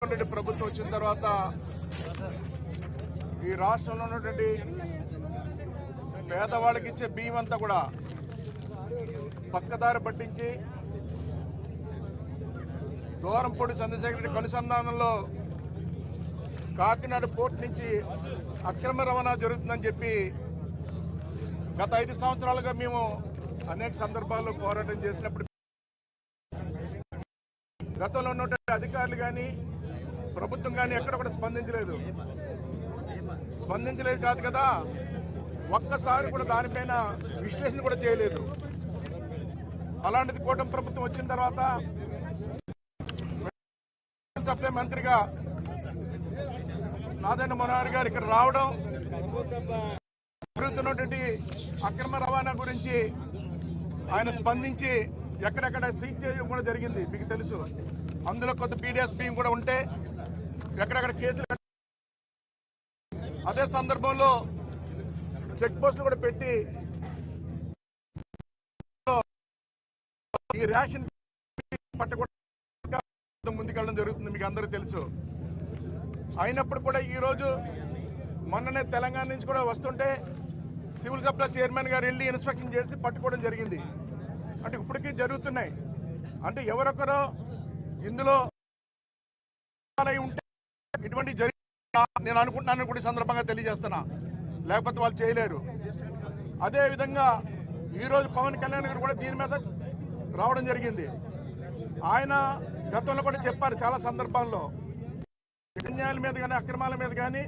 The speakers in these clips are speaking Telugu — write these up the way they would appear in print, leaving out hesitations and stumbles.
ప్రభుత్వం వచ్చిన తర్వాత ఈ రాష్ట్రంలో ఉన్నటువంటి పేదవాళ్ళకి ఇచ్చే బియ్యం అంతా కూడా పక్కదారి పట్టించి దూరంపూడి చంద్రశేఖర్ రెడ్డి అనుసంధానంలో కాకినాడ పోర్టు నుంచి అక్రమ రవాణా జరుగుతుందని చెప్పి గత 5 సంవత్సరాలుగా మేము అనేక సందర్భాల్లో పోరాటం చేసినప్పుడు గతంలో ఉన్నటువంటి అధికారులు కానీ ప్రభుత్వం కానీ ఎక్కడ కూడా స్పందించలేదు కాదు కదా, ఒక్కసారి కూడా దానిపైన విశ్లేషణ కూడా చేయలేదు. అలాంటిది కూటమి ప్రభుత్వం వచ్చిన తర్వాత సప్లై మంత్రిగా నాదెండ్ల మనోహర్ గారు ఇక్కడ రావడం, జరుగుతున్నటువంటి అక్రమ రవాణా గురించి ఆయన స్పందించి ఎక్కడెక్కడ సీజ్ చేయడం కూడా జరిగింది. మీకు తెలుసు, అందులో కొంత పీడిఎస్ బియ్యం కూడా ఉంటే ఎక్కడెక్కడ కేసులు, అదే సందర్భంలో చెక్ పోస్టులు కూడా పెట్టి ఈ రేషన్ పట్టకుండా ముందుకెళ్ళడం జరుగుతుంది. మీకు అందరూ తెలుసు. అయినప్పుడు కూడా ఈరోజు మొన్ననే తెలంగాణ నుంచి కూడా వస్తుంటే సివిల్ సప్లై చైర్మన్ గారు వెళ్ళి ఇన్స్పెక్షన్ చేసి పట్టుకోవడం జరిగింది. అంటే ఇప్పటికీ జరుగుతున్నాయి. అంటే ఎవరొకరో ఇందులో ఉంటే ఇటువంటి నేను అనుకుంటున్నాను కూడా సందర్భంగా తెలియజేస్తున్నా, లేకపోతే వాళ్ళు చేయలేరు. అదేవిధంగా ఈరోజు పవన్ కళ్యాణ్ గారు కూడా దీని మీద రావడం జరిగింది. ఆయన గతంలో కూడా చెప్పారు చాలా సందర్భాల్లో, అన్యాయాల మీద కానీ అక్రమాల మీద కానీ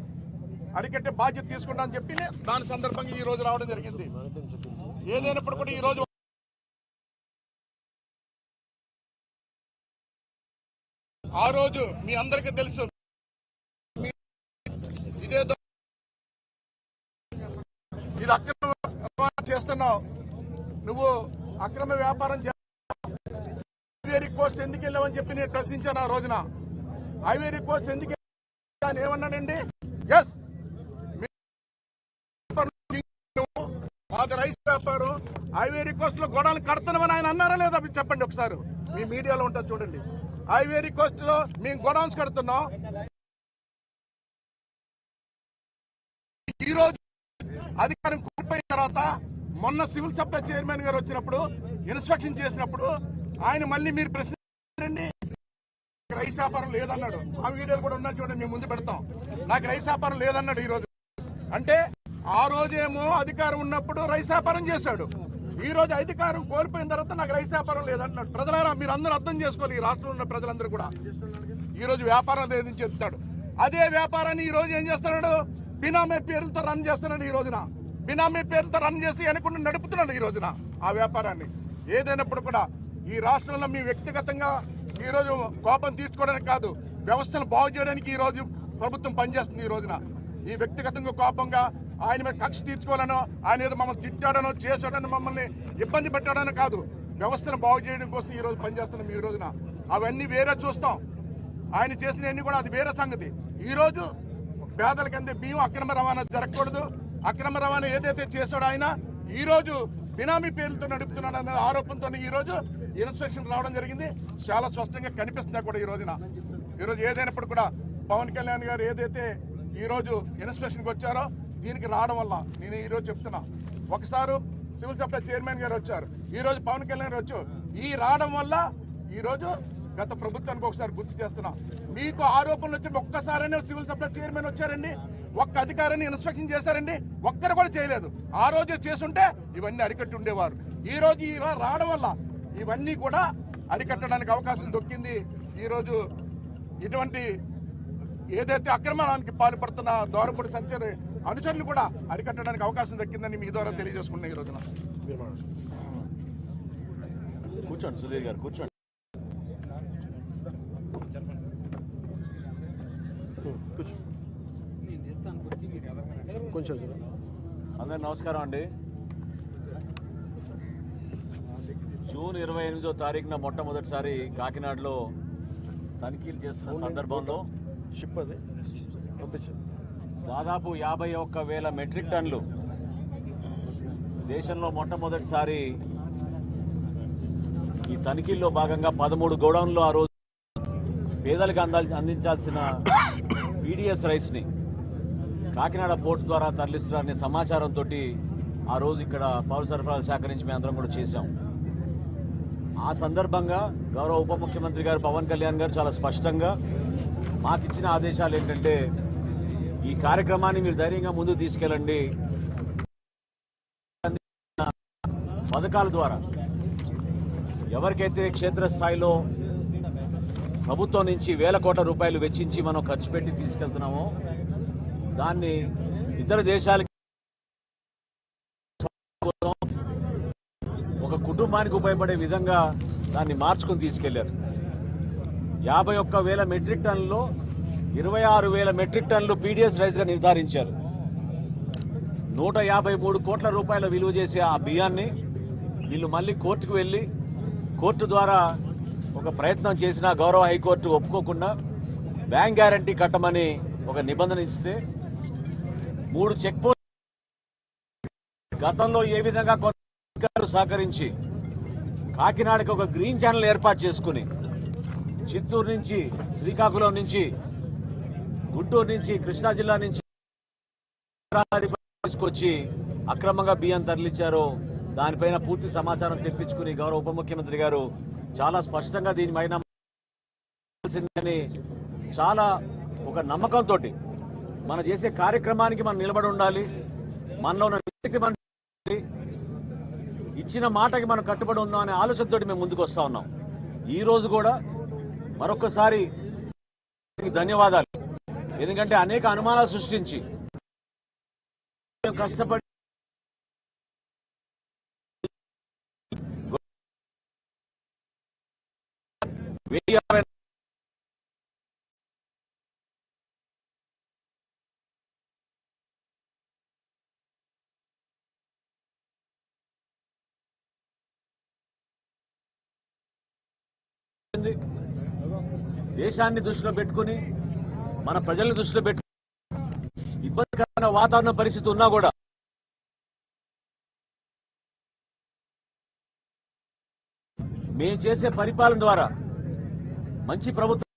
అరికట్టే బాధ్యత తీసుకుంటా అని చెప్పి దాని సందర్భంగా ఈ రోజు రావడం జరిగింది. ఏదైనప్పుడు కూడా ఈ రోజు ఆ రోజు మీ అందరికీ తెలుసు, ఇదేదో ఇది అక్రమ చేస్తున్నావు, నువ్వు అక్రమ వ్యాపారం హైవేరీ కోస్ట్ ఎందుకు వెళ్ళావని చెప్పి నేను ప్రశ్నించాను. ఆ రోజున హైవేరీ కోస్ట్ ఎందుకు ఏమన్నానండి, ఎస్ మాకు రైస్ వ్యాపారం హైవేరీ కోస్ట్ లో గొడవలు కడుతున్నామని ఆయన అన్నారా లేదా చెప్పండి ఒకసారి. మీ మీడియాలో ఉంటుంది చూడండి. హైవేరీ కోస్ట్ లో మేము గొడౌన్స్ కడుతున్నాం. ఈ రోజు అధికారం కోల్పోయిన తర్వాత మొన్న సివిల్ సప్లై చైర్మన్ గారు వచ్చినప్పుడు ఇన్స్పెక్షన్ చేసినప్పుడు ఆయన మళ్ళీ మీరు ప్రశ్నించండి, రైస్ వ్యాపారం లేదన్నాడు. ఆ వీడియోలు కూడా ఉన్నా చూడండి, మేము ముందు పెడతాం. నాకు రైస్ వ్యాపారం లేదన్నాడు ఈ రోజు. అంటే ఆ రోజేమో అధికారం ఉన్నప్పుడు రైస్ వ్యాపారం చేశాడు, ఈ రోజు అధికారం కోల్పోయిన తర్వాత నాకు రైస్ వ్యాపారం లేదంటున్నాడు. ప్రజలారా మీరు అందరూ అర్థం చేసుకోవాలి, ఈ రాష్ట్రంలో ఉన్న ప్రజలందరూ కూడా. ఈ రోజు వ్యాపారం లేదని చెప్తాడు. అదే వ్యాపారాన్ని ఈ రోజు ఏం చేస్తున్నాడు, బినామీ పేర్లతో రన్ చేస్తున్నాడు. ఈ రోజున బినామీ పేర్లతో రన్ చేసి వెనకుండా నడుపుతున్నాడు ఈ రోజున ఆ వ్యాపారాన్ని. ఏదైనప్పుడు కూడా ఈ రాష్ట్రంలో మీ వ్యక్తిగతంగా ఈ రోజు కోపం తీర్చుకోవడానికి కాదు, వ్యవస్థను బాగు చేయడానికి ఈ రోజు ప్రభుత్వం పనిచేస్తుంది. ఈ రోజున ఈ వ్యక్తిగతంగా కోపంగా ఆయన మీద కక్ష తీర్చుకోవాలనో, ఆయన ఏదో మమ్మల్ని తిట్టాడనో చేశాడనో మమ్మల్ని ఇబ్బంది పెట్టాడనో కాదు, వ్యవస్థను బాగు చేయడం కోసం ఈ రోజు పనిచేస్తున్నాం. ఈ రోజున అవన్నీ వేరే చూస్తాం, ఆయన చేసినవన్నీ కూడా అది వేరే సంగతి. ఈ రోజు పేదలకి అందే బియ్యం అక్రమ రవాణా జరగకూడదు. అక్రమ రవాణా ఏదైతే చేశాడో ఆయన ఈ రోజు బినామీ పేర్లతో నడుపుతున్నాడు అనే ఆరోపణతో ఈ రోజు ఇన్స్పెక్షన్ రావడం జరిగింది. చాలా స్పష్టంగా కనిపిస్తుంది కూడా ఈ రోజున. ఈరోజు ఏదైనప్పుడు కూడా పవన్ కళ్యాణ్ గారు ఏదైతే ఈ రోజు ఇన్స్పెక్షన్కి వచ్చారో దీనికి రావడం వల్ల నేను ఈ రోజు చెప్తున్నా, ఒకసారి సివిల్ సప్లై చైర్మన్ గారు వచ్చారు, ఈ రోజు పవన్ కళ్యాణ్ గారు వచ్చారు. ఈ రావడం వల్ల ఈ రోజు గత ప్రభుత్వానికి ఒకసారి గుర్తు చేస్తున్నా, మీకు ఆరోపణలు వచ్చి ఒక్కసారైనా సివిల్ సప్లై చైర్మన్ వచ్చారండి, ఒక్క అధికారిని ఇన్స్పెక్షన్ చేశారండి, ఒక్కరు కూడా చేయలేదు. ఆ రోజే చేసుంటే ఇవన్నీ అరికట్టి ఉండేవారు. ఈ రోజు రావడం వల్ల ఇవన్నీ కూడా అరికట్టడానికి అవకాశం దొక్కింది. ఈ రోజు ఇటువంటి ఏదైతే అక్రమానికి పాల్పడుతున్న దూరంపూడి సంచార అనుచరులు కూడా అరికట్టడానికి అవకాశం దక్కిందని మీ ద్వారా తెలియజేసుకున్నాం. ఈ రోజున కూర్చోండి సుధీర్ గారు, కూర్చోండి. కొంచెం అందరికి నమస్కారం అండి. జూన్ 28వ తారీఖున మొట్టమొదటిసారి కాకినాడలో తనిఖీలు చేస్తున్న సందర్భంలో షిప్ అది దాదాపు 51,000 మెట్రిక్ టన్నులు దేశంలో మొట్టమొదటిసారి ఈ తనిఖీల్లో భాగంగా 13 గోడౌన్లు ఆ రోజు పేదలకు అందించాల్సిన పీడిఎస్ రైస్ని కాకినాడ పోర్టు ద్వారా తరలిస్తున్నారనే సమాచారంతో ఆ రోజు ఇక్కడ పౌర సరఫరాల శాఖ నుంచి మేము అందరం కూడా చేశాం. ఆ సందర్భంగా గౌరవ ఉప ముఖ్యమంత్రి గారు పవన్ కళ్యాణ్ గారు చాలా స్పష్టంగా మాకిచ్చిన ఆదేశాలు ఏంటంటే, ఈ కార్యక్రమాన్ని మీరు ధైర్యంగా ముందుకు తీసుకెళ్ళండి. పథకాల ద్వారా ఎవరికైతే క్షేత్రస్థాయిలో ప్రభుత్వం నుంచి వేల కోట్ల రూపాయలు వెచ్చించి మనం ఖర్చు పెట్టి తీసుకెళ్తున్నామో దాన్ని ఇతర దేశాలకి ఒక కుటుంబానికి ఉపయోగపడే విధంగా దాన్ని మార్చుకుని తీసుకెళ్లారు. 51,000 మెట్రిక్ టన్నులో 26,000 మెట్రిక్ టన్నులు పీడిఎస్ రైస్గా నిర్ధారించారు. 153 కోట్ల రూపాయల విలువ చేసే ఆ బియ్యాన్ని వీళ్ళు మళ్ళీ కోర్టుకు వెళ్ళి కోర్టు ద్వారా ఒక ప్రయత్నం చేసిన గౌరవ హైకోర్టు ఒప్పుకోకుండా బ్యాంక్ గ్యారంటీ కట్టమని ఒక నిబంధన ఇస్తే 3 చెక్ పోస్ట్ గతంలో ఏ విధంగా కొంత సహకరించి కాకినాడకు ఒక గ్రీన్ ఛానల్ ఏర్పాటు చేసుకుని చిత్తూరు నుంచి, శ్రీకాకుళం నుంచి, గుంటూరు నుంచి, కృష్ణా జిల్లా నుంచి తీసుకొచ్చి అక్రమంగా బియ్యం తరలించారో దానిపైన పూర్తి సమాచారం తెప్పించుకుని గౌరవ ఉప ముఖ్యమంత్రి గారు చాలా స్పష్టంగా దీనిపైన చాలా ఒక నమ్మకంతో మనం చేసే కార్యక్రమానికి మనం నిలబడి ఉండాలి. మనలో ఉన్న వ్యక్తి మన ఇచ్చిన మాటకి మనం కట్టుబడి ఉందాం అనే ఆలోచనతో మేము ముందుకు వస్తా ఉన్నాం. ఈ రోజు కూడా మరొకసారి ధన్యవాదాలు. ఎందుకంటే అనేక అనుమానాలు సృష్టించి కష్టపడి దేశాన్ని దృష్టిలో పెట్టుకుని మన ప్రజల్ని దృష్టిలో పెట్టుకుని ఇబ్బందికరమైన వాతావరణ పరిస్థితి ఉన్నా కూడా మేము చేసే పరిపాలన ద్వారా మంచి ప్రభుత్వం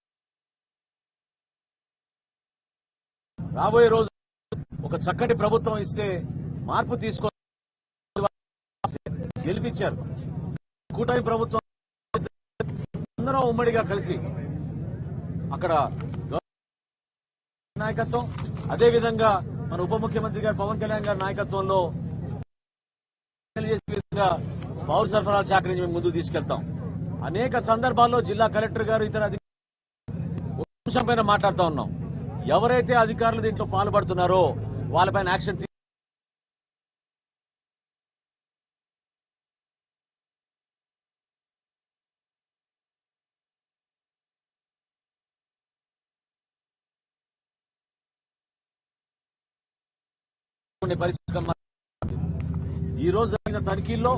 రాబోయే రోజు ఒక చక్కటి ప్రభుత్వం ఇస్తే మార్పు తీసుకో గెలిపించారు. కూటమి ప్రభుత్వం అందరం ఉమ్మడిగా కలిసి అక్కడ నాయకత్వం, అదేవిధంగా మన ఉప ముఖ్యమంత్రి గారు పవన్ కళ్యాణ్ గారి నాయకత్వంలో చేసే విధంగా పౌర సరఫరాల శాఖ నుంచి మేము ముందుకు తీసుకెళ్తాం. అనేక సందర్భాల్లో జిల్లా కలెక్టర్ గారు ఇతర అంశం పైన మాట్లాడుతూ ఉన్నాం. ఎవరైతే అధికారులు దీంట్లో పాల్పడుతున్నారో వాళ్ళపైన యాక్షన్ పరిస్థితి. ఈ రోజు జరిగిన తనిఖీల్లో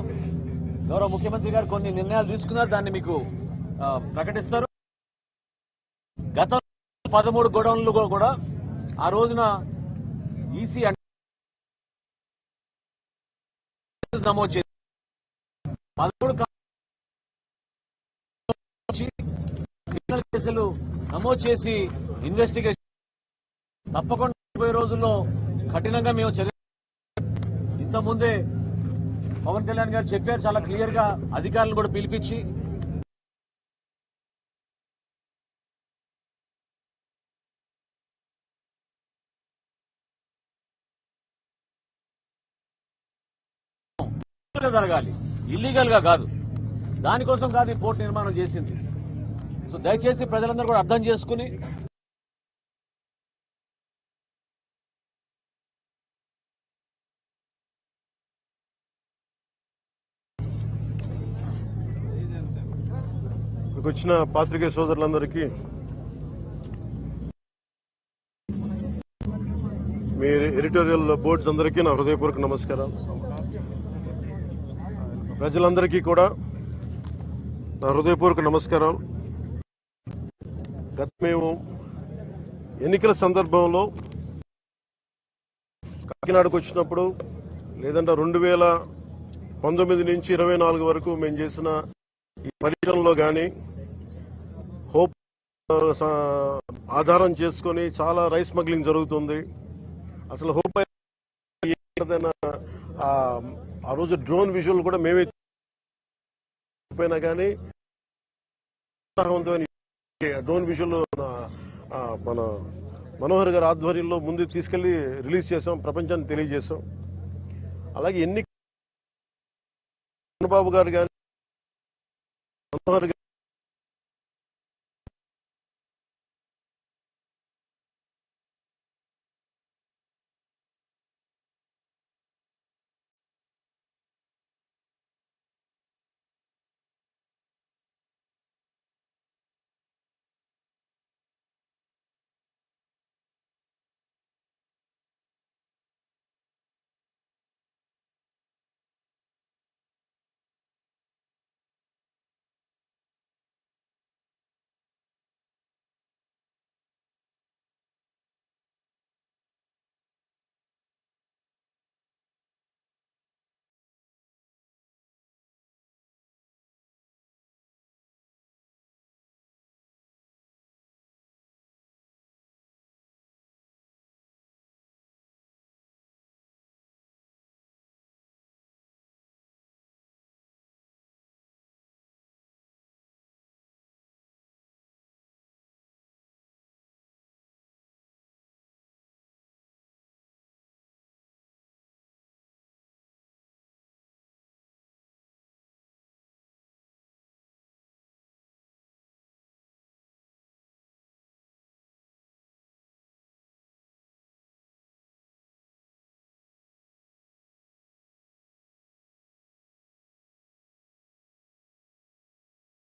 గౌరవ ముఖ్యమంత్రి గారు కొన్ని నిర్ణయాలు తీసుకున్నారు, దాన్ని మీకు ప్రకటిస్తారు. గత 13 గోడౌన్లు కూడా ఆ రోజున ఈసీ నమోదు చేసి 13 క్రిమినల్ కేసులు నమోదు చేసి ఇన్వెస్టిగేషన్ తప్పకుండా 20 రోజుల్లో కఠినంగా మేము చర్య. ఇంతకుముందే పవన్ కళ్యాణ్ గారు చెప్పారు చాలా క్లియర్ గా, అధికారులను కూడా పిలిపించి జరగాలి, ఇల్లీగల్ గా కాదు. దానికోసం కాదు ఈ పోర్టు నిర్మాణం చేసింది. సో దయచేసి ప్రజలందరూ కూడా అర్థం చేసుకుని వచ్చిన పాత్రికేయ సోదరులందరికీ మీ ఎడిటోరియల్ బోర్డ్స్ అందరికీ నా హృదయపూర్వక నమస్కారం. ప్రజలందరికీ కూడా నా హృదయపూర్వక నమస్కారం. గత మేము ఎన్నికల సందర్భంలో కాకినాడకు వచ్చినప్పుడు, లేదంటే 2019 నుంచి 24 వరకు మేము చేసిన ఈ పర్యటనలో కానీ, హోప్ ఆధారం చేసుకొని చాలా రైస్ స్మగ్లింగ్ జరుగుతుంది. అసలు హోప్ ఆ రోజు డ్రోన్ విజువల్ కూడా మేమే పోయినా కానీ డ్రోన్ విజువల్ మన మనోహర్ గారి ఆధ్వర్యంలో ముందు తీసుకెళ్లి రిలీజ్ చేసాం, ప్రపంచానికి తెలియజేసాం. అలాగే ఎన్ని చంద్రబాబు గారు కానీ మనోహర్ గారు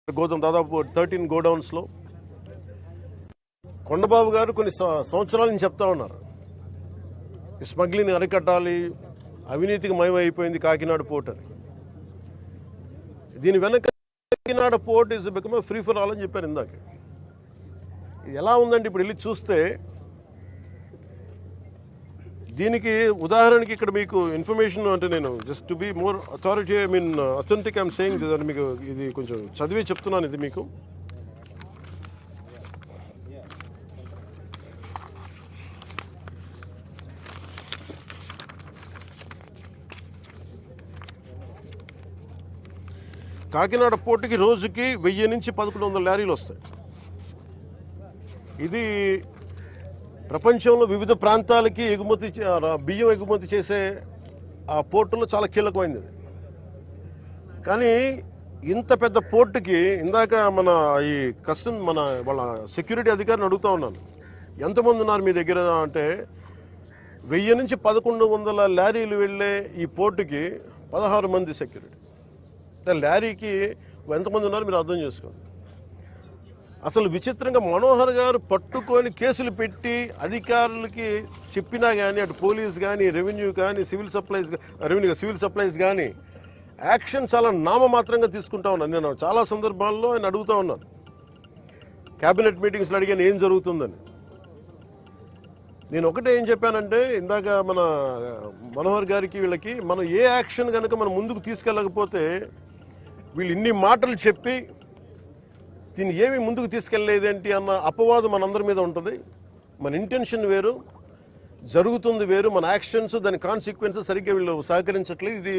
గోదాం దాదాపు 13 గోడౌన్స్లో కొండబాబు గారు కొన్ని సంవత్సరాల నుంచి చెప్తా ఉన్నారు, స్మగ్లింగ్ అరికట్టాలి, అవినీతికి మయమైపోయింది కాకినాడ పోర్ట్ అని. దీని వెనక Kakinada port is become free for all అని చెప్పారు ఇందాక. ఇది ఎలా ఉందంటే ఇప్పుడు వెళ్ళి చూస్తే దీనికి ఉదాహరణకి ఇక్కడ మీకు ఇన్ఫర్మేషన్ అంటే నేను just to be more authority authentic I'm saying మీకు ఇది కొంచెం చదివి చెప్తున్నాను. ఇది మీకు కాకినాడ పోర్టుకి రోజుకి 1000 నుంచి 1100 లారీలు వస్తాయి. ఇది ప్రపంచంలో వివిధ ప్రాంతాలకి బియ్యం ఎగుమతి చేసే ఆ పోర్టులో చాలా కీలకమైనది. కానీ ఇంత పెద్ద పోర్టుకి ఇందాక మన ఈ వాళ్ళ సెక్యూరిటీ అధికారిని అడుగుతా ఉన్నాను, ఎంతమంది ఉన్నారు మీ దగ్గర అంటే 1000 నుంచి 1100 లారీలు వెళ్ళే ఈ పోర్టుకి 16 మంది సెక్యూరిటీ. లారీకి ఎంతమంది ఉన్నారు మీరు అర్థం చేసుకోండి. అసలు విచిత్రంగా మనోహర్ గారు పట్టుకొని కేసులు పెట్టి అధికారులకి చెప్పినా కానీ అటు పోలీస్ కానీ రెవెన్యూ కానీ సివిల్ సప్లైస్ కానీ యాక్షన్ చాలా నామమాత్రంగా తీసుకుంటా ఉన్నాను. నేను చాలా సందర్భాల్లో ఆయన అడుగుతూ ఉన్నాను, క్యాబినెట్ మీటింగ్స్లో అడిగాను ఏం జరుగుతుందని. నేను ఒకటే ఏం చెప్పానంటే ఇందాక మన మనోహర్ గారికి వీళ్ళకి మనం ఏ యాక్షన్ కనుక మనం ముందుకు తీసుకెళ్ళకపోతే వీళ్ళు ఇన్ని మాటలు చెప్పి దీన్ని ఏమీ ముందుకు తీసుకెళ్ళలేదేంటి అన్న అపవాదం మనందరి మీద ఉంటుంది. మన ఇంటెన్షన్ వేరు, జరుగుతుంది వేరు, మన యాక్షన్స్ దాని కాన్సిక్వెన్సెస్ సరిగ్గా వీళ్ళు సహకరించట్లేదు. ఇది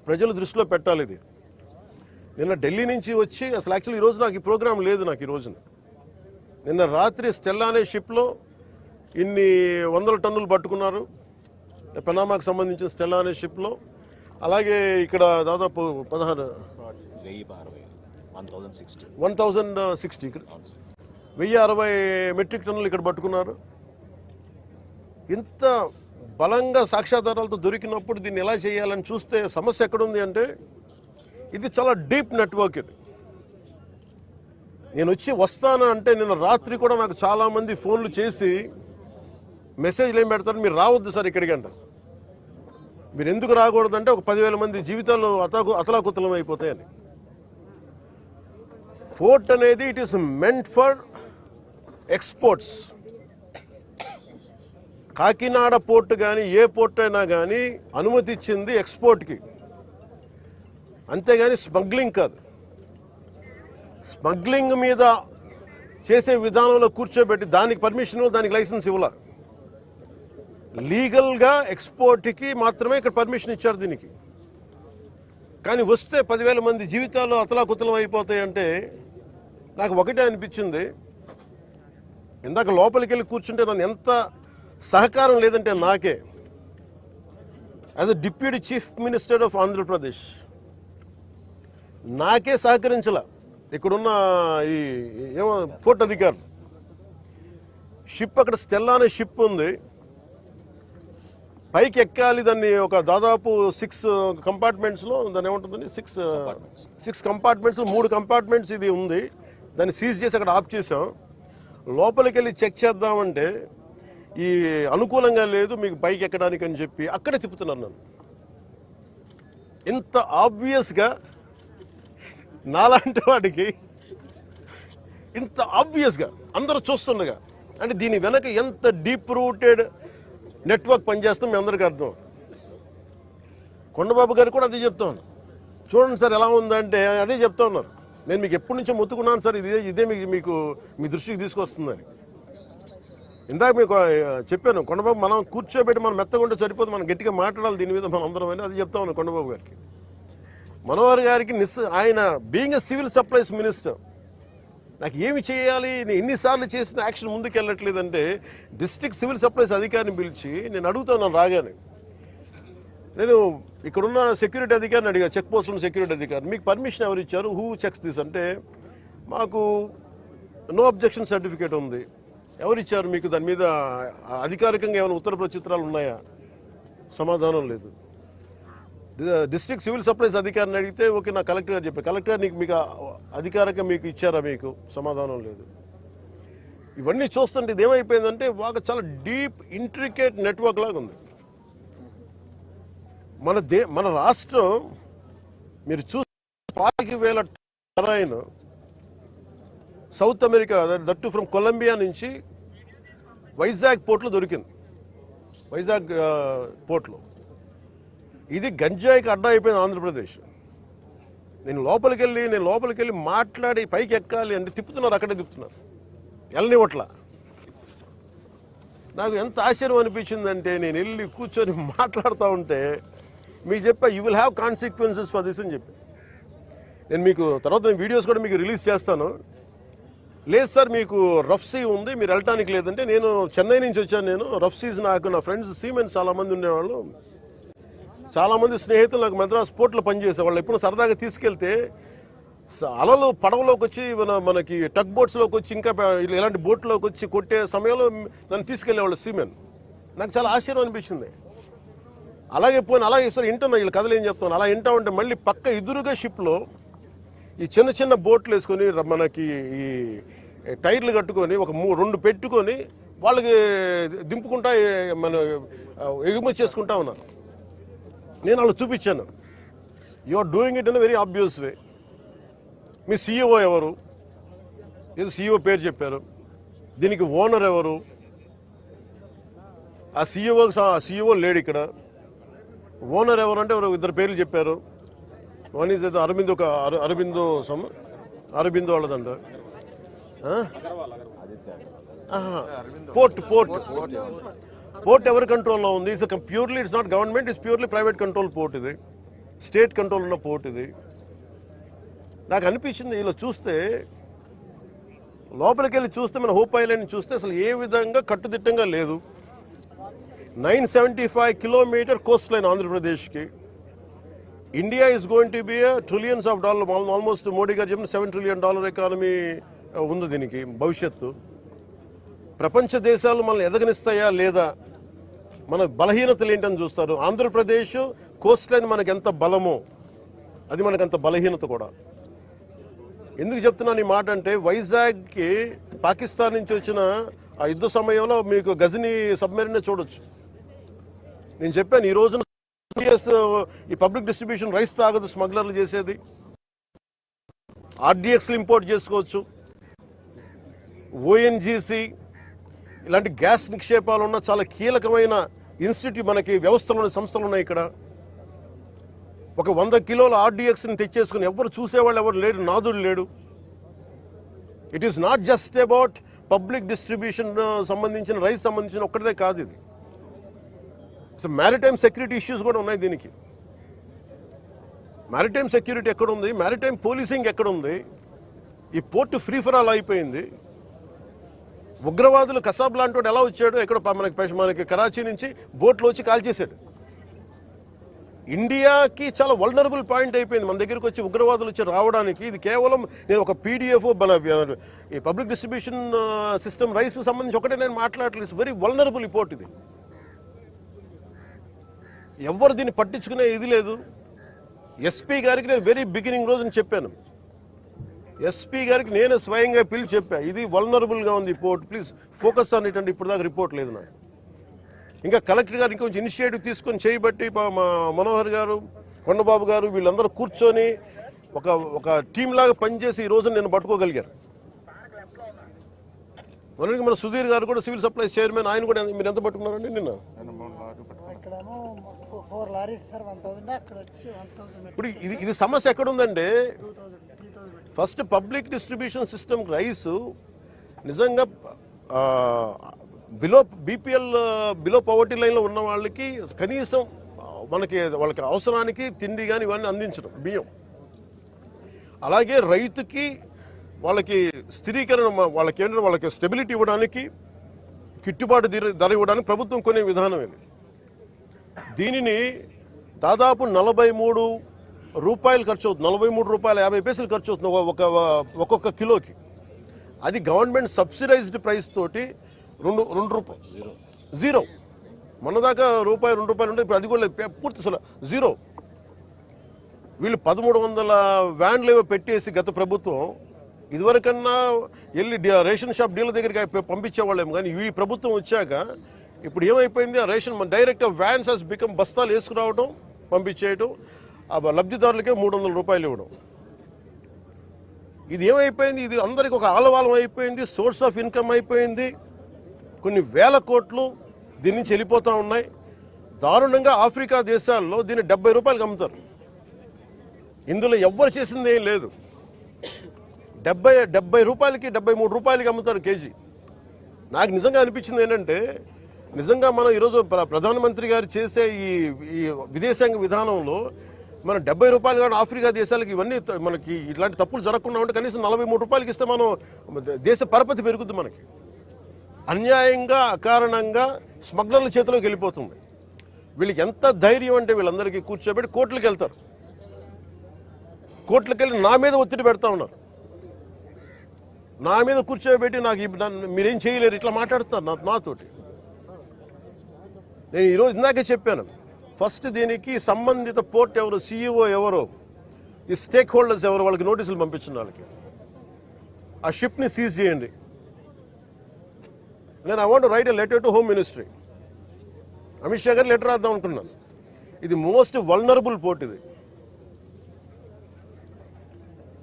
ప్రజల దృష్టిలో పెట్టాలి. ఇది నిన్న ఢిల్లీ నుంచి వచ్చి అసలు యాక్చువల్లీ ఈరోజు నాకు ఈ ప్రోగ్రాం లేదు. నాకు ఈ రోజున నిన్న రాత్రి స్టెల్లా అనే షిప్లో ఇన్ని 100 టన్నులు పట్టుకున్నారు, పనామాకు సంబంధించిన స్టెల్లా అనే షిప్లో. అలాగే ఇక్కడ దాదాపు 1060 మెట్రిక్ టన్నులు ఇక్కడ పట్టుకున్నారు. ఇంత బలంగా సాక్ష్యాధారాలతో దొరికినప్పుడు దీన్ని ఎలా చేయాలని చూస్తే సమస్య ఎక్కడుంది అంటే ఇది చాలా డీప్ నెట్వర్క్. ఇది నేను వస్తాను అంటే నిన్న రాత్రి కూడా నాకు చాలామంది ఫోన్లు చేసి మెసేజ్లు ఏం పెడతారు, మీరు రావద్దు సార్ ఇక్కడికి అంటారు. మీరు ఎందుకు రాకూడదంటే ఒక 10,000 మంది జీవితాలు అతలాకుతలం అయిపోతాయని. పోర్ట్ అనేది it is meant for exports. Kakinada port కానీ ఏ పోర్ట్ అయినా కానీ అనుమతి ఇచ్చింది ఎక్స్పోర్ట్కి, అంతేగాని స్మగ్లింగ్ కాదు. స్మగ్లింగ్ మీద చేసే విధానంలో కూర్చోబెట్టి దానికి పర్మిషన్ దానికి లైసెన్స్ ఇవ్వాల. లీగల్గా ఎక్స్పోర్ట్కి మాత్రమే ఇక్కడ పర్మిషన్ ఇచ్చారు దీనికి. కానీ వస్తే 10,000 మంది జీవితాలు అతలాకుతలం అయిపోతాయంటే నాకు ఒకటే అనిపించింది. ఇందాక లోపలికి వెళ్ళి కూర్చుంటే నన్ను ఎంత సహకారం లేదంటే నాకే as a deputy chief minister of Andhra Pradesh నాకే సహకరించాల. ఇక్కడున్న ఈ ఏమో పోర్ట్ అధికారులు షిప్ అక్కడ స్టెల్లా అనే షిప్ ఉంది, పైకి ఎక్కాలి. దాన్ని ఒక దాదాపు 6 కంపార్ట్మెంట్స్లో దాన్ని ఏముంటుందండి 6 కంపార్ట్మెంట్స్ 3 కంపార్ట్మెంట్స్ ఇది ఉంది. దాన్ని సీజ్ చేసి అక్కడ ఆఫ్ చేసాం. లోపలికి వెళ్ళి చెక్ చేద్దామంటే ఈ అనుకూలంగా లేదు మీకు పైకి ఎక్కడానికి అని చెప్పి అక్కడే తిప్పుతున్నాను నన్ను. ఇంత ఆబ్వియస్గా నాలాంటి వాడికి ఇంత ఆబ్వియస్గా అందరూ చూస్తుండగా అంటే దీని వెనక ఎంత డీప్ రూటెడ్ నెట్వర్క్ పనిచేస్తాం మీ అందరికీ అర్థం. కొండబాబు గారు కూడా అదే చెప్తాను. చూడండి సార్ ఎలా ఉందంటే అదే చెప్తా ఉన్నారు. నేను మీకు ఎప్పటి నుంచో మొత్తుకున్నాను సార్, ఇదే మీకు మీ దృష్టికి తీసుకొస్తుందని. ఇందాక మీకు చెప్పాను, కొండబాబు మనం కూర్చోబెట్టి మనం మెత్తగా ఉంటే సరిపోదు, మనం గట్టిగా మాట్లాడాలి దీని మీద మనం అందరం అని. అది చెప్తా ఉన్నాను కొండబాబు గారికి. మనోహర్ గారికి ఆయన being a civil supplies minister నాకు ఏమి చేయాలి, నేను ఎన్నిసార్లు చేసిన యాక్షన్ ముందుకు వెళ్ళట్లేదంటే డిస్ట్రిక్ట్ సివిల్ సప్లైస్ అధికారిని పిలిచి నేను అడుగుతాను రాగానే. నేను ఇక్కడున్న సెక్యూరిటీ అధికారిని అడిగా, చెక్ పోస్టుల సెక్యూరిటీ అధికారి, మీకు పర్మిషన్ ఎవరు ఇచ్చారు, హూ చెక్స్ దిస్ అంటే మాకు నో అబ్జెక్షన్ సర్టిఫికేట్ ఉంది. ఎవరు ఇచ్చారు మీకు, దాని మీద అధికారికంగా ఏమైనా ఉత్తర ప్రత్యుత్తరాలు ఉన్నాయా? సమాధానం లేదు. డిస్ట్రిక్ట్ సివిల్ సప్లైస్ అధికారిని అడిగితే ఓకే నా కలెక్టర్ గారు చెప్పారు, కలెక్టర్ మీకు అధికారికంగా మీకు ఇచ్చారా, మీకు సమాధానం లేదు. ఇవన్నీ చూస్తుంటే ఇది ఏమైపోయిందంటే బాగా చాలా డీప్ ఇంట్రికేట్ నెట్వర్క్ లాగా ఉంది. మన రాష్ట్రం మీరు చూస్తే 40,000 terrain south America that from Colombia నుంచి వైజాగ్ పోర్ట్లో దొరికింది. వైజాగ్ పోర్ట్లో ఇది గంజాయికి అడ్డా అయిపోయింది ఆంధ్రప్రదేశ్. నేను లోపలికి వెళ్ళి మాట్లాడి పైకి ఎక్కాలి అంటే తిప్పుతున్నారు, అక్కడే తిప్పుతున్నారు, వెళ్ళనివ్వట్లా. నాకు ఎంత ఆశ్చర్యం అనిపించిందంటే నేను వెళ్ళి కూర్చొని మాట్లాడుతూ ఉంటే మీకు చెప్పా you will have consequences for this అని చెప్పి. నేను మీకు తర్వాత వీడియోస్ కూడా మీకు రిలీజ్ చేస్తాను. లేదు సార్ మీకు రఫ్ సీ ఉంది మీరు వెళ్ళటానికి లేదంటే, నేను చెన్నై నుంచి వచ్చాను. నేను రఫ్ సీస్ నాకు నా ఫ్రెండ్స్ సీమెన్స్ చాలామంది ఉండేవాళ్ళు, చాలామంది స్నేహితులు నాకు మద్రాస్ పోర్ట్లో పనిచేసేవాళ్ళు. ఎప్పుడు సరదాగా తీసుకెళ్తే అలలు పడవలోకి వచ్చి మనకి టగ్ బోట్స్లోకి వచ్చి ఇంకా ఇలాంటి బోట్లోకి వచ్చి కొట్టే సమయంలో నన్ను తీసుకెళ్లేవాళ్ళు సీమెన్. నాకు చాలా ఆశ్చర్యం అనిపించింది. అలాగే సార్ వింటున్నా వీళ్ళు కథలు ఏం చెప్తాను. అలా వింటా ఉంటే మళ్ళీ పక్క ఎదురుగా షిప్లో ఈ చిన్న బోట్లు వేసుకొని మనకి ఈ టైర్లు కట్టుకొని ఒక 2 పెట్టుకొని వాళ్ళకి దింపుకుంటా మన ఎగుమతి చేసుకుంటా ఉన్నారు. నేను వాళ్ళు చూపించాను, you are doing it in very obvious way. మీ సీఈఓ ఎవరు, ఏదో సీఈఓ పేరు చెప్పారు, దీనికి ఓనర్ ఎవరు, ఆ సీఈఓ లేడు ఇక్కడ. ఓనర్ ఎవరు అంటే 2 పేర్లు చెప్పారు. వన్ ఈజ్ ఏదో అరబిందో వాళ్ళదంట. పోర్ట్ ఎవరి కంట్రోల్లో ఉంది? Purely it's not government, it's purely private control port. ఇది స్టేట్ కంట్రోల్ ఉన్న పోర్ట్. ఇది నాకు అనిపించింది ఇలా చూస్తే, లోపలికి వెళ్ళి చూస్తే మన హోప్ ఐలాండ్ చూస్తే అసలు ఏ విధంగా కట్టుదిట్టంగా లేదు. 975 కిలోమీటర్ కోస్ట్ లైన్ ఆంధ్రప్రదేశ్కి. India is going to be trillions of dollar, almost Modi గారు చెప్పిన $7 trillion ఎకానమీ ఉంది దీనికి భవిష్యత్తు. ప్రపంచ దేశాలు మనల్ని ఎదగనిస్తాయా లేదా, మన బలహీనతలు ఏంటని చూస్తారు. ఆంధ్రప్రదేశ్ కోస్ట్ లైన్ మనకి ఎంత బలమో అది మనకు అంత బలహీనత కూడా. ఎందుకు చెప్తున్నాను ఈ మాట అంటే, వైజాగ్కి పాకిస్తాన్ నుంచి వచ్చిన ఆ యుద్ధ సమయంలో మీకు గజనీ సబ్మెరీన్ చూడొచ్చు. నేను చెప్పాను ఈ రోజున ఈ పబ్లిక్ డిస్ట్రిబ్యూషన్ రైస్ తాగదు స్మగ్లర్లు చేసేది. ఆర్డీఎక్స్లు ఇంపోర్ట్ చేసుకోవచ్చు. ఓఎన్జీసీ ఇలాంటి గ్యాస్ నిక్షేపాలు ఉన్న చాలా కీలకమైన ఇన్స్టిట్యూట్ మనకి వ్యవస్థలు సంస్థలు ఉన్నాయి ఇక్కడ. ఒక 100 కిలోల ఆర్డీఎక్స్ని తెచ్చేసుకుని ఎవరు చూసేవాళ్ళు ఎవరు లేడు, నాదుడు లేడు. It is not just about public distribution సంబంధించిన రైస్ సంబంధించిన ఒక్కటే కాదు ఇది. సో మ్యారిటైమ్ సెక్యూరిటీ ఇష్యూస్ కూడా ఉన్నాయి దీనికి. మ్యారిటైమ్ సెక్యూరిటీ ఎక్కడ ఉంది, మ్యారిటైమ్ పోలీసింగ్ ఎక్కడ ఉంది, ఈ పోర్టు ఫ్రీ ఫర్ ఆల్ అయిపోయింది. ఉగ్రవాదులు కసాబ్ లాంటి వాడు ఎలా వచ్చాడు, ఎక్కడ మనకి కరాచీ నుంచి బోట్లో వచ్చి కాల్ చేశాడు. ఇండియాకి చాలా వల్నరబుల్ పాయింట్ అయిపోయింది మన దగ్గరికి వచ్చి ఉగ్రవాదులు వచ్చి రావడానికి. ఇది కేవలం నేను ఒక పీడిఎఫ్ మన ఈ పబ్లిక్ డిస్ట్రిబ్యూషన్ సిస్టమ్ రైస్ సంబంధించి ఒకటే నేను మాట్లాడలేదు. వెరీ వల్నరబుల్ రిపోర్ట్ ఇది. ఎవరు దీన్ని పట్టించుకునే ఇది లేదు. ఎస్పీ గారికి నేను వెరీ బిగినింగ్ రోజున చెప్పాను, ఎస్పీ గారికి నేనే స్వయంగా పిలిచి చెప్పా, ఇది వల్నరబుల్గా ఉంది report, please focus on it. అంటే ఇప్పుడు దాకా రిపోర్ట్ లేదు నాకు. ఇంకా కలెక్టర్ గారు ఇంకొంచెం ఇనిషియేటివ్ తీసుకొని చేయబట్టి మా మనోహర్ గారు, కొండబాబు గారు వీళ్ళందరూ కూర్చొని ఒక టీం లాగా పనిచేసి ఈ రోజు నేను పట్టుకోగలిగారు. మనకి మన సుధీర్ గారు కూడా సివిల్ సప్లైస్ చైర్మన్, ఆయన కూడా మీరు ఎంత పట్టుకున్నారండి నిన్న? ఇప్పుడు ఇది సమస్య ఎక్కడుందంటే, first public distribution system rice నిజంగా బీపీఎల్ బిలో పవర్టీ లైన్లో ఉన్న వాళ్ళకి కనీసం వాళ్ళకి అవసరానికి తిండి కానీ ఇవన్నీ అందించడం బియ్యం. అలాగే రైతుకి వాళ్ళకి స్థిరీకరణ, వాళ్ళకి స్టెబిలిటీ ఇవ్వడానికి, గిట్టుబాటు ధర ఇవ్వడానికి ప్రభుత్వం కొనే విధానం ఇది. దీనిని దాదాపు 43 రూపాయలు ఖర్చు అవుతుంది, 43 రూపాయల 50 పైసలు ఖర్చు అవుతుంది ఒక్కొక్క కిలోకి. అది గవర్నమెంట్ సబ్సిడైజ్డ్ ప్రైస్ తోటి 2 రూపాయలు జీరో. మొన్నదాకా రూపాయి 2 రూపాయలు ఉంటే ఇప్పుడు అది కూడా పూర్తి అసలు జీరో. వీళ్ళు 1300 వ్యాన్లు ఏవో పెట్టేసి గత ప్రభుత్వం, ఇదివరకన్నా వెళ్ళి రేషన్ షాప్ డీలర్ దగ్గరికి పంపించేవాళ్ళేమో, కానీ ఈ ప్రభుత్వం వచ్చాక ఇప్పుడు ఏమైపోయింది, ఆ ration direct vans has become బస్తాలు వేసుకురావడం పంపించేయటం, ఆ లబ్ధిదారులకే 300 రూపాయలు ఇవ్వడం. ఇది ఏమైపోయింది, ఇది అందరికి ఒక ఆలవాలం అయిపోయింది, సోర్స్ ఆఫ్ ఇన్కమ్ అయిపోయింది. కొన్ని వేల కోట్లు దీని నుంచి వెళ్ళిపోతూ ఉన్నాయి. దారుణంగా ఆఫ్రికా దేశాల్లో దీన్ని 70 రూపాయలకు అమ్ముతారు. ఇందులో ఎవ్వరు చేసింది ఏం లేదు. 70 రూపాయలకి 73 రూపాయలకి అమ్ముతారు కేజీ. నాకు నిజంగా అనిపించింది ఏంటంటే, నిజంగా మనం ఈరోజు ప్రధానమంత్రి గారు చేసే ఈ విదేశాంగ విధానంలో మనం 70 రూపాయలు కానీ ఆఫ్రికా దేశాలకి ఇవన్నీ మనకి ఇట్లాంటి తప్పులు జరగకుండా ఉంటే కనీసం 43 రూపాయలకి ఇస్తే మనం దేశ పరపతి పెరుగుద్ది. మనకి అన్యాయంగా అకారణంగా స్మగ్లర్ల చేతిలోకి వెళ్ళిపోతుంది. వీళ్ళకి ఎంత ధైర్యం అంటే వీళ్ళందరికీ కూర్చోబెట్టి కోర్టులకు వెళ్తారు. కోర్టులకు వెళ్ళి నా మీద ఒత్తిడి పెడతా ఉన్నారు, నా మీద కూర్చోబెట్టి మీరేం చేయలేరు ఇట్లా మాట్లాడుతున్నారు నాతోటి. నేను ఈరోజు ఇందాకే చెప్పాను, ఫస్ట్ దీనికి సంబంధిత పోర్ట్ ఎవరు, సీఈఓ ఎవరో, ఈ స్టేక్ హోల్డర్స్ ఎవరు, వాళ్ళకి నోటీసులు పంపించిన వాళ్ళకి ఆ షిప్ని సీజ్ చేయండి. నేను I want right a letter to home ministry. Amit Shah గారు లెటర్ రాద్దాం అనుకున్నాను. ఇది మోస్ట్ వల్నరబుల్ పోర్ట్.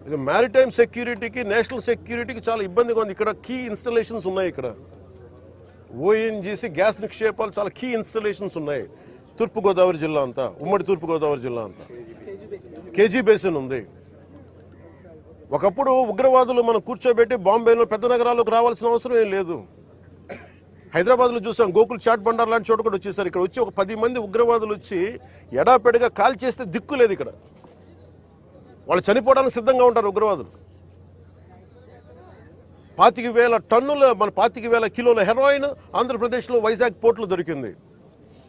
ఇది మ్యారిటైమ్ సెక్యూరిటీకి, నేషనల్ సెక్యూరిటీకి చాలా ఇబ్బందిగా ఉంది. ఇక్కడ కీ ఇన్స్టలేషన్స్ ఉన్నాయి. ఇక్కడ ఓఎన్జీసీ గ్యాస్ నిక్షేపాలు చాలా కీ ఇన్స్టలేషన్స్ ఉన్నాయి. తూర్పుగోదావరి జిల్లా అంతా, ఉమ్మడి తూర్పుగోదావరి జిల్లా అంతా కేజీ బేసిన్ ఉంది. ఒకప్పుడు ఉగ్రవాదులు మనం కూర్చోబెట్టి బాంబేలో పెద్ద నగరాల్లోకి రావాల్సిన అవసరం ఏం లేదు. హైదరాబాద్లో చూసాం, గోకుల్ చాట్ బండార్ లాంటి చోట కూడా వచ్చేసారు. ఇక్కడ వచ్చి ఒక 10 మంది ఉగ్రవాదులు వచ్చి ఎడాపెడగా కాల్ చేస్తే దిక్కు లేదు. ఇక్కడ వాళ్ళు చనిపోవడానికి సిద్ధంగా ఉంటారు ఉగ్రవాదులు. 25,000 టన్నుల 25,000 కిలోల హెరాయిన్ ఆంధ్రప్రదేశ్లో వైజాగ్ పోర్టులో దొరికింది.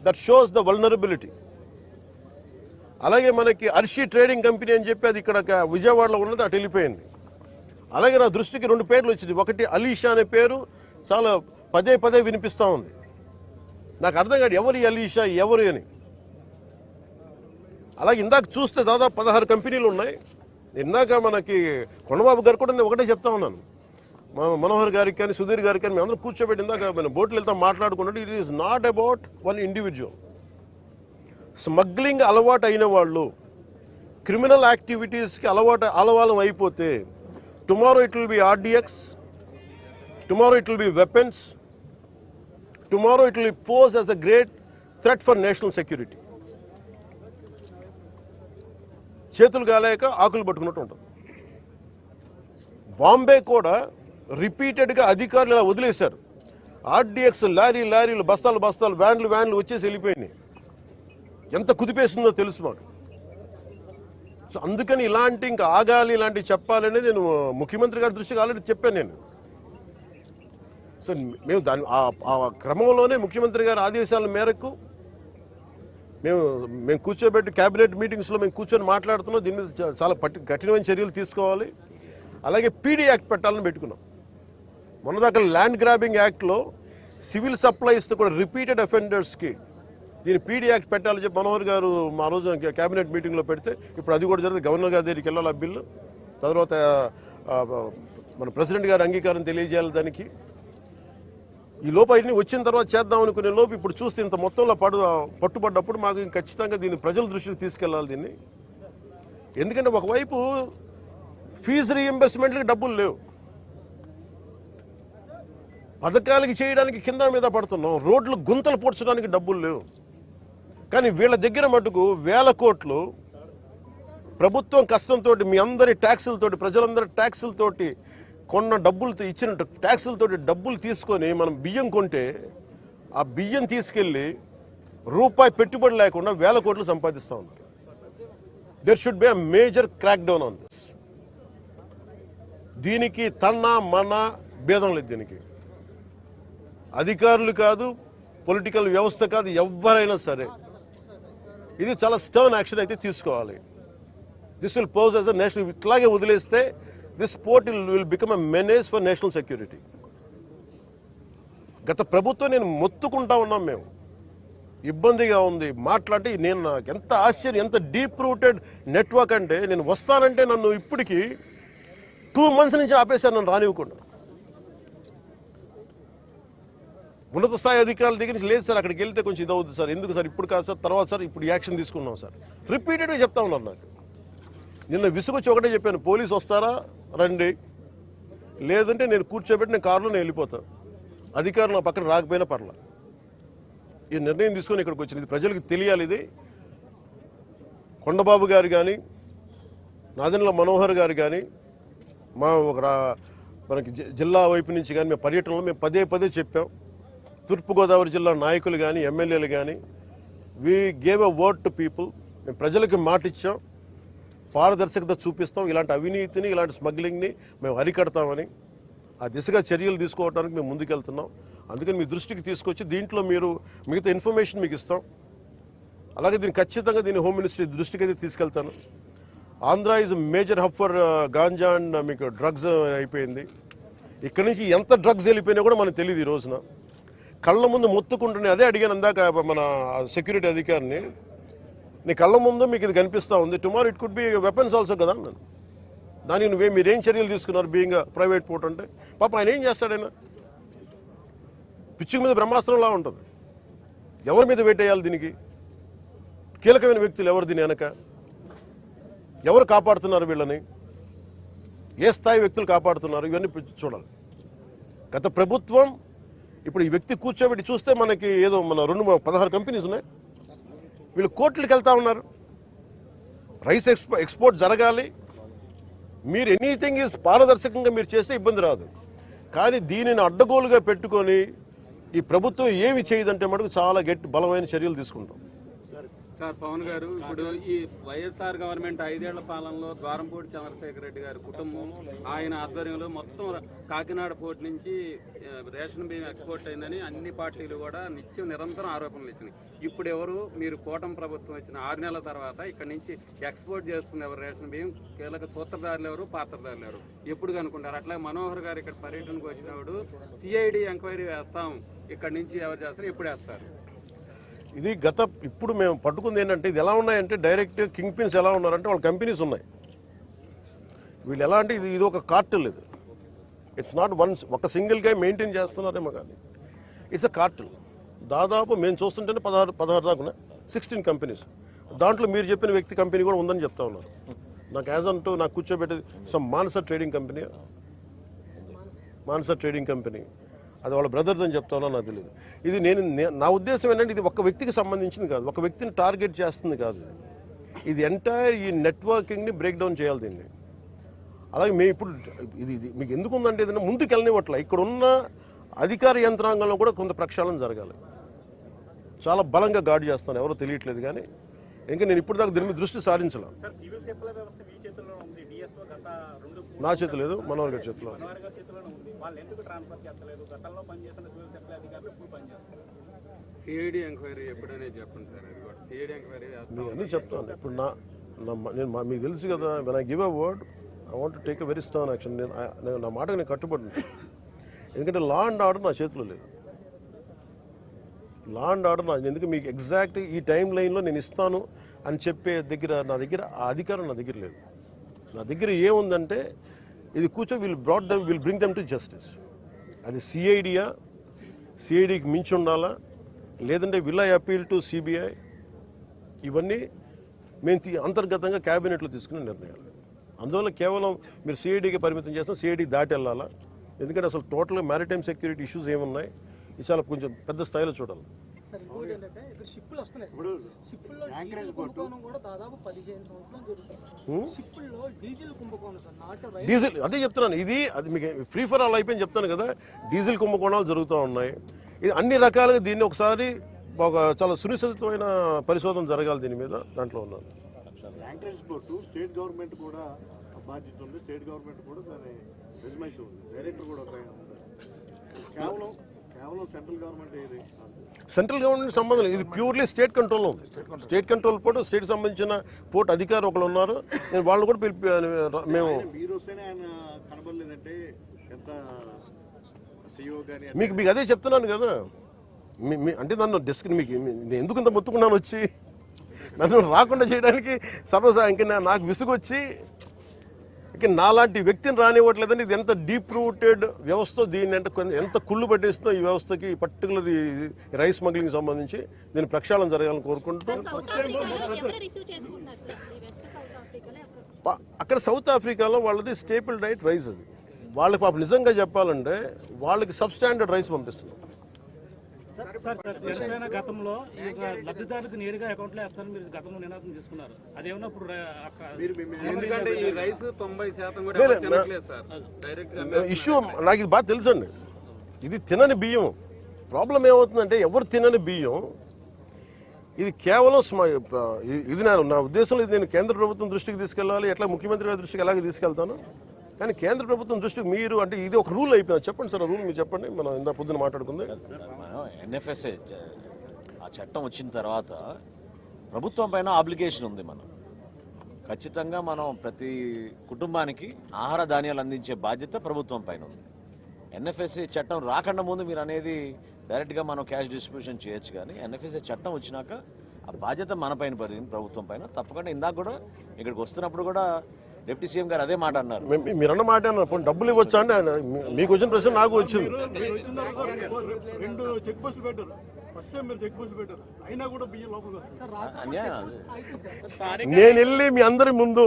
That shows the vulnerability. అలాగే మనకి అర్షి ట్రేడింగ్ కంపెనీ అని చెప్పి అది ఇక్కడ విజయవాడలో ఉన్నది, అటు వెళ్ళిపోయింది. అలాగే నా దృష్టికి 2 పేర్లు వచ్చింది. ఒకటి అలీషా అనే పేరు చాలా పదే వినిపిస్తూ ఉంది. నాకు అర్థం కాదు ఎవరు అలీషా, ఎవరు అని. అలాగే ఇందాక చూస్తే దాదాపు 16 కంపెనీలు ఉన్నాయి. ఇందాక మనకి కొండబాబు గారు కూడా నేను ఒకటే చెప్తా ఉన్నాను, మనోహర్ గారికి కానీ సుధీర్ గారికి కానీ మేము అందరూ కూర్చోబెట్టి ఇందాక మేము బోట్లు వెళ్తాం మాట్లాడుకున్నట్టు, it is not about one individual. Smuggling అలవాటు అయిన వాళ్ళు, క్రిమినల్ యాక్టివిటీస్కి అలవాలం అయిపోతే tomorrow it will be RDX, tomorrow it will be weapons, tomorrow it will pose as a great threat for national security. చేతులు గాలేక ఆకులు పట్టుకున్నట్టు ఉంటుంది. బాంబే కూడా రిపీటెడ్గా అధికారులు ఇలా వదిలేశారు. ఆర్డీఎక్స్ లారీలు బస్తాలు వ్యాన్లు వచ్చేసి వెళ్ళిపోయినాయి. ఎంత కుదిపేస్తుందో తెలుసు మాకు. సో అందుకని ఇంకా ఆగాలి, ఇలాంటివి చెప్పాలనేది నేను ముఖ్యమంత్రి గారి దృష్టికి ఆల్రెడీ చెప్పాను నేను. సో మేము ఆ క్రమంలోనే ముఖ్యమంత్రి గారి ఆదేశాల మేరకు మేము కూర్చోబెట్టి క్యాబినెట్ మీటింగ్స్లో మేము కూర్చొని మాట్లాడుతున్నాం. దీని మీద చాలా కఠినమైన చర్యలు తీసుకోవాలి. అలాగే పీడీ యాక్ట్ పెట్టాలని పెట్టుకున్నాం. మొన్నదాకా ల్యాండ్ గ్రాబింగ్ యాక్ట్లో సివిల్ సప్లైస్తో కూడా రిపీటెడ్ అఫెండర్స్కి దీని పీడీ యాక్ట్ పెట్టాలని చెప్పి మనోహర్ గారు ఆ రోజు క్యాబినెట్ మీటింగ్లో పెడితే ఇప్పుడు అది కూడా జరిగింది. గవర్నర్ గారి దగ్గరికి వెళ్ళాలి ఆ బిల్లు. తర్వాత మన ప్రెసిడెంట్ గారి అంగీకారం తెలియజేయాలి దానికి. ఈ లోపు అన్ని వచ్చిన తర్వాత చేద్దాం అనుకునే లోపు ఇప్పుడు చూస్తే ఇంత మొత్తంలో పట్టుబడ్డప్పుడు మాకు ఖచ్చితంగా దీన్ని ప్రజల దృష్టికి తీసుకెళ్లాలి దీన్ని. ఎందుకంటే ఒకవైపు ఫీజు రీఎంబర్స్మెంట్లకి డబ్బులు లేవు, పథకాలకి చేయడానికి కింద మీద పడుతున్నాం, రోడ్లు గుంతలు పూడ్చడానికి డబ్బులు లేవు. కానీ వీళ్ళ దగ్గర మటుకు 1000 కోట్లు ప్రభుత్వం కష్టంతో మీ అందరి ట్యాక్సులతోటి, ప్రజలందరి ట్యాక్సులతోటి కొన్న డబ్బులతో ఇచ్చిన ట్యాక్సులతోటి డబ్బులు తీసుకొని మనం బియ్యం కొంటే ఆ బియ్యం తీసుకెళ్ళి రూపాయి పెట్టుబడి లేకుండా 1000 కోట్లు సంపాదిస్తూ ఉన్నారు. There should be a major crackdown on this. దీనికి మన భేదం లేదు. దీనికి అధికారులు కాదు, పొలిటికల్ వ్యవస్థ కాదు, ఎవరైనా సరే ఇది చాలా స్టర్న్ యాక్షన్ అయితే తీసుకోవాలి. This will pose as a national. ఇట్లాగే వదిలేస్తే this port will become a menace for national security. గత ప్రభుత్వం నేను మొత్తుకుంటా ఉన్నాం, మేము ఇబ్బందిగా ఉంది మాట్లాడి. నేను నాకు ఎంత ఆశ్చర్యం, ఎంత డీప్ రూటెడ్ నెట్వర్క్ అంటే నేను వస్తానంటే నన్ను ఇప్పటికీ 2 months నుంచి ఆపేశారు, నన్ను రానివ్వకుండా. ఉన్నత స్థాయి అధికారుల దగ్గర నుంచి లేదు సార్, అక్కడికి వెళ్తే కొంచెం ఇది అవుతుంది సార్, ఎందుకు సార్ ఇప్పుడు కాదు సార్, తర్వాత సార్ ఇప్పుడు యాక్షన్ తీసుకున్నాం సార్, రిపీటెడ్గా చెప్తా ఉన్నారు నాకు. నిన్న విసుగొచ్చి ఒకటే చెప్పాను, పోలీసు వస్తారా రండి, లేదంటే నేను కూర్చోబెట్టి నేను కారులో నేను వెళ్ళిపోతాను, అధికారులు నా పక్కన రాకపోయినా పర్లా. ఈ నిర్ణయం తీసుకొని ఇక్కడికి వచ్చింది. ఇది ప్రజలకు తెలియాలి. ఇది కొండబాబు గారు కానీ, నాదెండ్ల మనోహర్ గారు కానీ, మనకి జిల్లా వైపు నుంచి కానీ మేము పర్యటనలో మేము పదే చెప్పాం. తూర్పుగోదావరి జిల్లా నాయకులు కానీ, ఎమ్మెల్యేలు కానీ, we gave a word to people. మేము ప్రజలకు మాట ఇచ్చాం, పారదర్శకత చూపిస్తాం, ఇలాంటి అవినీతిని, ఇలాంటి స్మగ్లింగ్ని మేము అరికడతామని. ఆ దిశగా చర్యలు తీసుకోవడానికి మేము ముందుకెళ్తున్నాం. అందుకని మీ దృష్టికి తీసుకొచ్చి దీంట్లో మీరు మిగతా ఇన్ఫర్మేషన్ మీకు ఇస్తాం. అలాగే దీన్ని ఖచ్చితంగా హోమ్ మినిస్ట్రీ దృష్టికి అయితే తీసుకెళ్తాను. Andhra is major hub for ganja and మీకు డ్రగ్స్ అయిపోయింది. ఇక్కడి నుంచి ఎంత డ్రగ్స్ వెళ్ళిపోయినా కూడా మనకు తెలియదు. ఈ రోజున కళ్ళ ముందు మొత్తుకుంటున్నాయి. అదే అడిగాను అందాక మన సెక్యూరిటీ అధికారిని, నీ కళ్ళ ముందు మీకు ఇది కనిపిస్తూ ఉంది, tomorrow it could be weapons also కదా అన్నాను. దానికి మీరేం చర్యలు తీసుకున్నారు బీయింగ్ ప్రైవేట్ పోర్ట్ అంటే? పాప ఆయన ఏం చేస్తాడైనా పిచ్చుకు మీద బ్రహ్మాస్త్రంలా ఉంటుంది. ఎవరి మీద వేటేయాలి? దీనికి కీలకమైన వ్యక్తులు ఎవరు? దీని వెనక ఎవరు కాపాడుతున్నారు వీళ్ళని? ఏ స్థాయి వ్యక్తులు కాపాడుతున్నారు? ఇవన్నీ చూడాలి. గత ప్రభుత్వం ఇప్పుడు ఈ వ్యక్తి కూర్చోబెట్టి చూస్తే మనకి ఏదో మన 16 కంపెనీస్ ఉన్నాయి, వీళ్ళు కోర్టులకు వెళ్తా ఉన్నారు. రైస్ ఎక్స్పోర్ట్ జరగాలి, మీరు ఎనీథింగ్ ఈజ్ పారదర్శకంగా మీరు చేస్తే ఇబ్బంది రాదు. కానీ దీనిని అడ్డగోలుగా పెట్టుకొని ఈ ప్రభుత్వం ఏమి చేయదంటే మటుకు చాలా బలమైన చర్యలు తీసుకుంటాం. సార్ పవన్ గారు, ఇప్పుడు ఈ వైఎస్ఆర్ గవర్నమెంట్ 5 ఏళ్ల పాలనలో ద్వారంపూడి చంద్రశేఖర్ రెడ్డి గారి కుటుంబం, ఆయన ఆధ్వర్యంలో మొత్తం కాకినాడ పోర్ట్ నుంచి రేషన్ బియ్యం ఎక్స్పోర్ట్ అయిందని అన్ని పార్టీలు కూడా నిరంతరం ఆరోపణలు ఇచ్చినాయి. ఇప్పుడు ఎవరు? మీరు కూటమి ప్రభుత్వం వచ్చిన 6 నెలల తర్వాత ఇక్కడ నుంచి ఎక్స్పోర్ట్ చేస్తుంది ఎవరు? రేషన్ బియ్యం కీలక సూత్రధారులు ఎవరు, పాత్రధారులు ఎవరు? ఎప్పుడు కనుక్కుంటారు? అట్లా మనోహర్ గారు ఇక్కడ పర్యటనకు వచ్చినప్పుడు సిఐడి ఎంక్వైరీ వేస్తాం, ఇక్కడ నుంచి ఎవరు చేస్తారు, ఎప్పుడు వేస్తారు? ఇది ఇప్పుడు మేము పట్టుకుంది ఏంటంటే, ఇది ఎలా ఉన్నాయంటే డైరెక్ట్ కింగ్ పిన్స్ ఎలా ఉన్నారంటే వాళ్ళ కంపెనీస్ ఉన్నాయి. వీళ్ళు ఎలా అంటే ఇది ఒక కార్టెల్. ఇది ఇట్స్ నాట్ ఒక సింగిల్గా మెయింటైన్ చేస్తున్నారేమో కానీ ఇట్స్ అ కార్టెల్. దాదాపు మేము చూస్తుంటేనే 16 దాకా 16 కంపెనీస్. దాంట్లో మీరు చెప్పిన వ్యక్తి కంపెనీ కూడా ఉందని చెప్తా ఉన్నారు. నాకు యాజ్ అంటూ నాకు కూర్చోబెట్టేది మానస ట్రేడింగ్ కంపెనీ, అది వాళ్ళ బ్రదర్ది అని చెప్తా ఉన్నా, నాకు తెలియదు. ఇది నా ఉద్దేశం ఏంటంటే ఇది ఒక వ్యక్తికి సంబంధించింది కాదు, ఒక వ్యక్తిని టార్గెట్ చేస్తుంది కాదు. ఇది ఎంటైర్ ఈ నెట్వర్కింగ్ని బ్రేక్ డౌన్ చేయాలి. దీన్ని అలాగే మేము ఇప్పుడు ఇది మీకు ఎందుకు ఉందంటే ఏదైనా ముందుకు వెళ్ళనివ్వట్లే. ఇక్కడ ఉన్న అధికార యంత్రాంగంలో కూడా కొంత ప్రక్షాళన జరగాలి. చాలా బలంగా గార్డు చేస్తాను, ఎవరో తెలియట్లేదు కానీ ఇంకా నేను ఇప్పుడు దాకా దీని మీద దృష్టి సారించలే. నా చేతి లేదు, మనోహర్ గారి చేతిలో. సిఐడి ఎంక్వైరీ ఎప్పుడైనా చెప్పండి సార్. అది కూడా సిఐడి ఎంక్వైరీ మీకు అన్నీ చెప్తాను. ఇప్పుడు నేను మీకు తెలుసు కదా, when I give a word I want to take a very strong action. నేను నా మాటకు నేను కట్టుబడి, ఎందుకంటే లా అండ్ ఆర్డర్ నా చేతిలో లేదు. లా అండ్ ఆర్డర్ ఎందుకు మీకు ఎగ్జాక్ట్ ఈ టైం లైన్లో నేను ఇస్తాను అని చెప్పే నా దగ్గర ఆ అధికారం నా దగ్గర లేదు. నా దగ్గర ఏముందంటే ఇది will bring them to justice. అది సిఐడికి మించి ఉండాలా, లేదంటే will I appeal to CBI, ఇవన్నీ మేము అంతర్గతంగా క్యాబినెట్లో తీసుకునే నిర్ణయాలు. అందువల్ల కేవలం మీరు సిఐడికి పరిమితం చేస్తాం, సిఐడికి దాటి వెళ్ళాలా. ఎందుకంటే అసలు టోటల్గా మ్యారిటైమ్ సెక్యూరిటీ ఇష్యూస్ ఏమున్నాయి, ఇది చాలా కొంచెం పెద్ద స్థాయిలో చూడాలి. డీజిల్ అదే చెప్తున్నాను, అది మీకు ఫ్రీ ఫర్ ఆల్ అయిపోయింది చెప్తాను కదా. డీజిల్ కుంభకోణాలు జరుగుతూ ఉన్నాయి. ఇది అన్ని రకాలుగా దీన్ని ఒకసారి చాలా సునిశ్చితమైన పరిశోధన జరగాలి దీని మీద. దాంట్లో ఉన్నాను. యాంకరేజ్ పోర్టు స్టేట్ గవర్నమెంట్ కూడా బాధ్యత ఉంది. స్టేట్ గవర్నమెంట్ కూడా దాని రెజ్యుమేషన్ ఉంది, డైరెక్టర్ కూడా ఒక కేవలం సెంట్రల్ గవర్నమెంట్ ఏది సెంట్రల్ గవర్నమెంట్ సంబంధం లేదు. ఇది ప్యూర్లీ స్టేట్ కంట్రోల్లో ఉంది. స్టేట్ కంట్రోల్ పోర్టు, స్టేట్ సంబంధించిన పోర్టు అధికారులు ఒకరు ఉన్నారు. నేను వాళ్ళు కూడా మేము మీరు వస్తేనే ఆయన కనబడలేదంటే ఎంత సిఇఓ కానీ మీకు అదే చెప్తున్నాను కదా. అంటే నన్ను మీకు నేను ఎందుకు ఇంత మొత్తుకున్నాను వచ్చి, నన్ను రాకుండా చేయడానికి ఇంకా నాకు విసుగొచ్చి ఇక నాలాంటి వ్యక్తిని రానివ్వట్లేదని. ఇది ఎంత డీప్ రూటెడ్ వ్యవస్థ, దీన్ని అంటే ఎంత కుళ్ళు పట్టేస్తుందో ఈ వ్యవస్థకి, పర్టికులర్ ఈ రైస్ స్మగ్లింగ్ సంబంధించి దీన్ని ప్రక్షాళన జరగాలని కోరుకుంటూ. అక్కడ సౌత్ ఆఫ్రికాలో వాళ్ళది స్టేపుల్ డైట్ రైస్. అది వాళ్ళకి పాపం నిజంగా చెప్పాలంటే వాళ్ళకి సబ్స్టాండర్డ్ రైస్ పంపిస్తున్నారు. జనసేన గతంలో లబ్ధిదారులకు నేరుగా అకౌంట్లో వేస్తారని మీరు గతంలో నినాదం తీసుకున్నారు. అదేమన్నా ఇప్పుడు ఎందుకంటే ఈ రైస్ 90% కూడా తినట్లేదు సార్. డైరెక్ట్ ఇష్యూ నాకు ఇది బాగా తెలుసండి. ఇది తినని బియ్యం. ప్రాబ్లం ఏమవుతుందంటే ఎవరు తినని బియ్యం ఇది కేవలం ఇది నా ఉద్దేశంలో ఇది నేను కేంద్ర ప్రభుత్వం దృష్టికి తీసుకెళ్ళాలి. ఎట్లా ముఖ్యమంత్రి గారి దృష్టికి ఎలాగ తీసుకెళ్తాను, కానీ కేంద్ర ప్రభుత్వం దృష్టికి మీరు అంటే ఇది ఒక రూల్ అయిపోయింది. చెప్పండి సార్, ఆ రూల్ మీరు చెప్పండి. మనం ఇందా పొద్దున మాట్లాడుకుంది. మనం ఎన్ఎఫ్ఎస్ఏ ఆ చట్టం వచ్చిన తర్వాత ప్రభుత్వం పైన ఆబ్లిగేషన్ ఉంది. మనం ఖచ్చితంగా మనం ప్రతి కుటుంబానికి ఆహార ధాన్యాలు అందించే బాధ్యత ప్రభుత్వం పైన ఉంది. ఎన్ఎఫ్ఎస్ఏ చట్టం రాకుండా ముందు మీరు అనేది డైరెక్ట్గా మనం క్యాష్ డిస్ట్రిబ్యూషన్ చేయొచ్చు, కానీ ఎన్ఎఫ్ఎస్ఏ చట్టం వచ్చినాక ఆ బాధ్యత మన పైన పడింది, ప్రభుత్వం పైన. తప్పకుండా ఇందాక కూడా ఇక్కడికి వస్తున్నప్పుడు కూడా డిప్యూటీ సీఎం గారు అదే మాట అన్నారు. మీరన్న మాట అన్నారు, డబ్బులు ఇవ్వచ్చా అంటే మీకు వచ్చిన ప్రశ్న నాకు వచ్చింది. 2 చెక్ పోస్టులు పెట్టారు. ఫస్ట్ టైం మీరు చెక్ పోస్టులు పెట్టారు, అయినా కూడా బియ్యం లోపలికి వస్తుంది. నేను వెళ్ళి మీ అందరి ముందు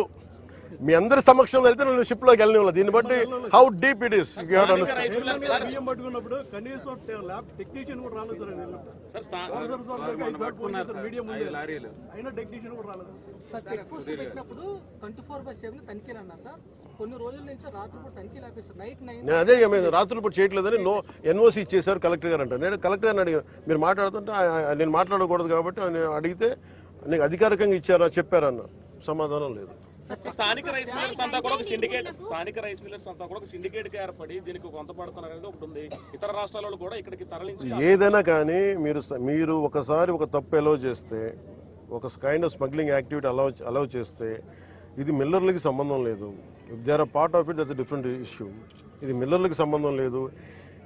మీ అందరి సమక్షంలో వెళ్తే నేను షిప్ లోకి వెళ్ళిన దీన్ని బట్టి హౌ డీప్ ఇట్ ఈస్. బియ్యం పట్టుకున్నప్పుడు కనీసం ల్యాబ్ టెక్నీషియన్ కూడా రాలేదు సార్. మీడియం అయినా టెక్నీషియన్ కూడా రాలేదు సార్. చెక్ పోస్ట్ పెట్టినప్పుడు 24/7 తనిఖీలు అన్నారు సార్. కొన్ని రోజుల నుంచి రాత్రిపూట తనిఖీలు ఆపేస్తారు. నైట్ 9 నేను అదే మేము రాత్రులు చేయట్లేదని ఎన్ఓసి ఇచ్చేసారు కలెక్టర్ గారు అంటారు. నేను కలెక్టర్ గారిని అడిగా, మీరు మాట్లాడుతుంటే నేను మాట్లాడకూడదు కాబట్టి ఆయన అడిగితే నీకు అధికారికంగా ఇచ్చారా చెప్పారన్న సమాధానం లేదు. స్థానిక రైస్ మిల్లర్స్ అంతా కూడా ఒక సిండికేట్ గా ఏర్పడి దీనికి కొంత పడుతున్నారు అనేది ఒకటి ఉంది. ఇతర రాష్ట్రాలలో కూడా ఇక్కడికి తరలించి ఏదైనా కానీ మీరు ఒకసారి ఒక తప్పు అలౌ చేస్తే, ఒక kind of smuggling activity allow చేస్తే ఇది మిల్లర్లకి సంబంధం లేదు. If they are part of it that's a different issue. ఇది మిల్లర్లకి సంబంధం లేదు.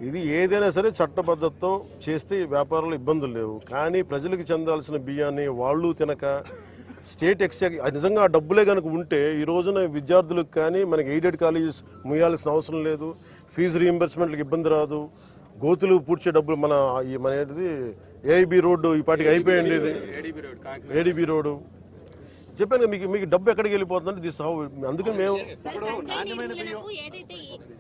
ఇది ఏదైనా సరే చట్టబద్ధతతో చేస్తే వ్యాపారంలో ఇబ్బందులు లేవు. కానీ ప్రజలకు చెందాల్సిన బియ్యాన్ని వాళ్ళు తినక స్టేట్ ఎక్స్చేంజ్ నిజంగా ఆ డబ్బులే కనుక ఉంటే ఈ రోజున విద్యార్థులకు కానీ మనకి ఎయిడెడ్ కాలేజెస్ ముయ్యాల్సిన అవసరం లేదు. ఫీజు రీయింబర్స్మెంట్లకు ఇబ్బంది రాదు. గోతులు పూడ్చే డబ్బులు మన ఏది ఏఐబి రోడ్డు ఈ పాటికి అయిపోయింది. ఇది ఏడీబీ రోడ్డు చెప్పాను మీకు మీకు డబ్బు ఎక్కడికి వెళ్ళిపోతుందంటే దిస్ హౌ. అందుకని మేము ఇప్పుడు నాణ్యమైన బియ్యం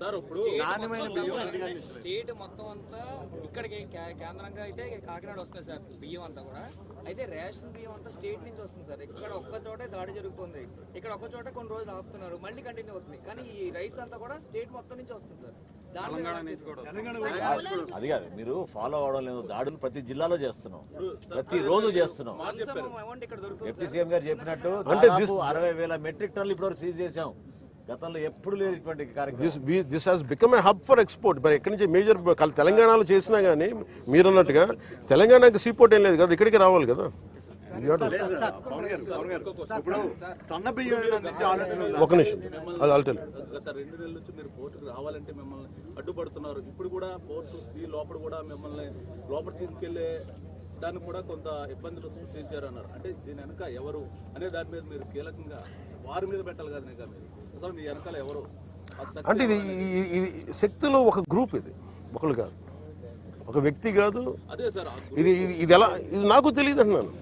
సార్ ఇప్పుడు నాణ్యమైన బియ్యం ఎందుకని స్టేట్ మొత్తం అంతా ఇక్కడికి కేంద్రంగా అయితే కాకినాడ వస్తుంది సార్ బియ్యం అంతా కూడా. అయితే రేషన్ బియ్యం అంతా స్టేట్ నుంచి వస్తుంది సార్. ఇక్కడ ఒక్క చోటే దాడి జరుగుతుంది, ఇక్కడ ఒక్క చోట కొన్ని రోజులు ఆపుతున్నారు, మళ్ళీ కంటిన్యూ అవుతుంది. కానీ ఈ రైస్ అంతా కూడా స్టేట్ మొత్తం నుంచి వస్తుంది సార్. అది కాదు మీరు ఫాలో అవడం లేదు. దాడులు ప్రతి జిల్లాలో చేస్తున్నాం, ప్రతి రోజు చేస్తున్నాం. అమౌంట్ ఇక్కడ దొరుకుతుంది. డిప్యూటీ సీఎం గారు చెప్పినట్టు అంటే దాదాపు 60,000 మెట్రిక్ టన్నులు ఇప్పటివరకు సీజ్ చేశాం. గతంలో ఎప్పుడు లేదు ఇటువంటి కార్యక్రమం. This has become a hub for export. మరి ఎక్కడి నుంచి మేజర్ తెలంగాణలో చేసినా కానీ మీరు అన్నట్టుగా తెలంగాణకి సీపోర్ట్ ఏం లేదు కదా, ఇక్కడికి రావాలి కదా. పవన్ గారు ఇప్పుడు సన్న బియ్యం నుంచి ఆలోచన ఒక నిమిషం అల్టల్. గత 2 నెలల నుంచి మీరు పోర్టుకు రావాలంటే మిమ్మల్ని అడ్డుపడుతున్నారు. ఇప్పుడు కూడా పోర్టు సి లోపల కూడా మిమ్మల్ని లోపల తీసుకెళ్లే దానికి కూడా కొంత ఇబ్బందులు సృష్టించారు అన్నారు. అంటే దీని వెనక ఎవరు అనే దాని మీద మీరు కీలకంగా వారి మీద పెట్టాలి కదా. మీరు అసలు మీ వెనకాల ఎవరు అంటే ఇది శక్తిలో ఒక గ్రూప్, ఇది ఒకళ్ళు కాదు, ఒక వ్యక్తి కాదు. అదే సార్ ఇది ఇది ఎలా ఇది నాకు తెలియదు అంటున్నాను.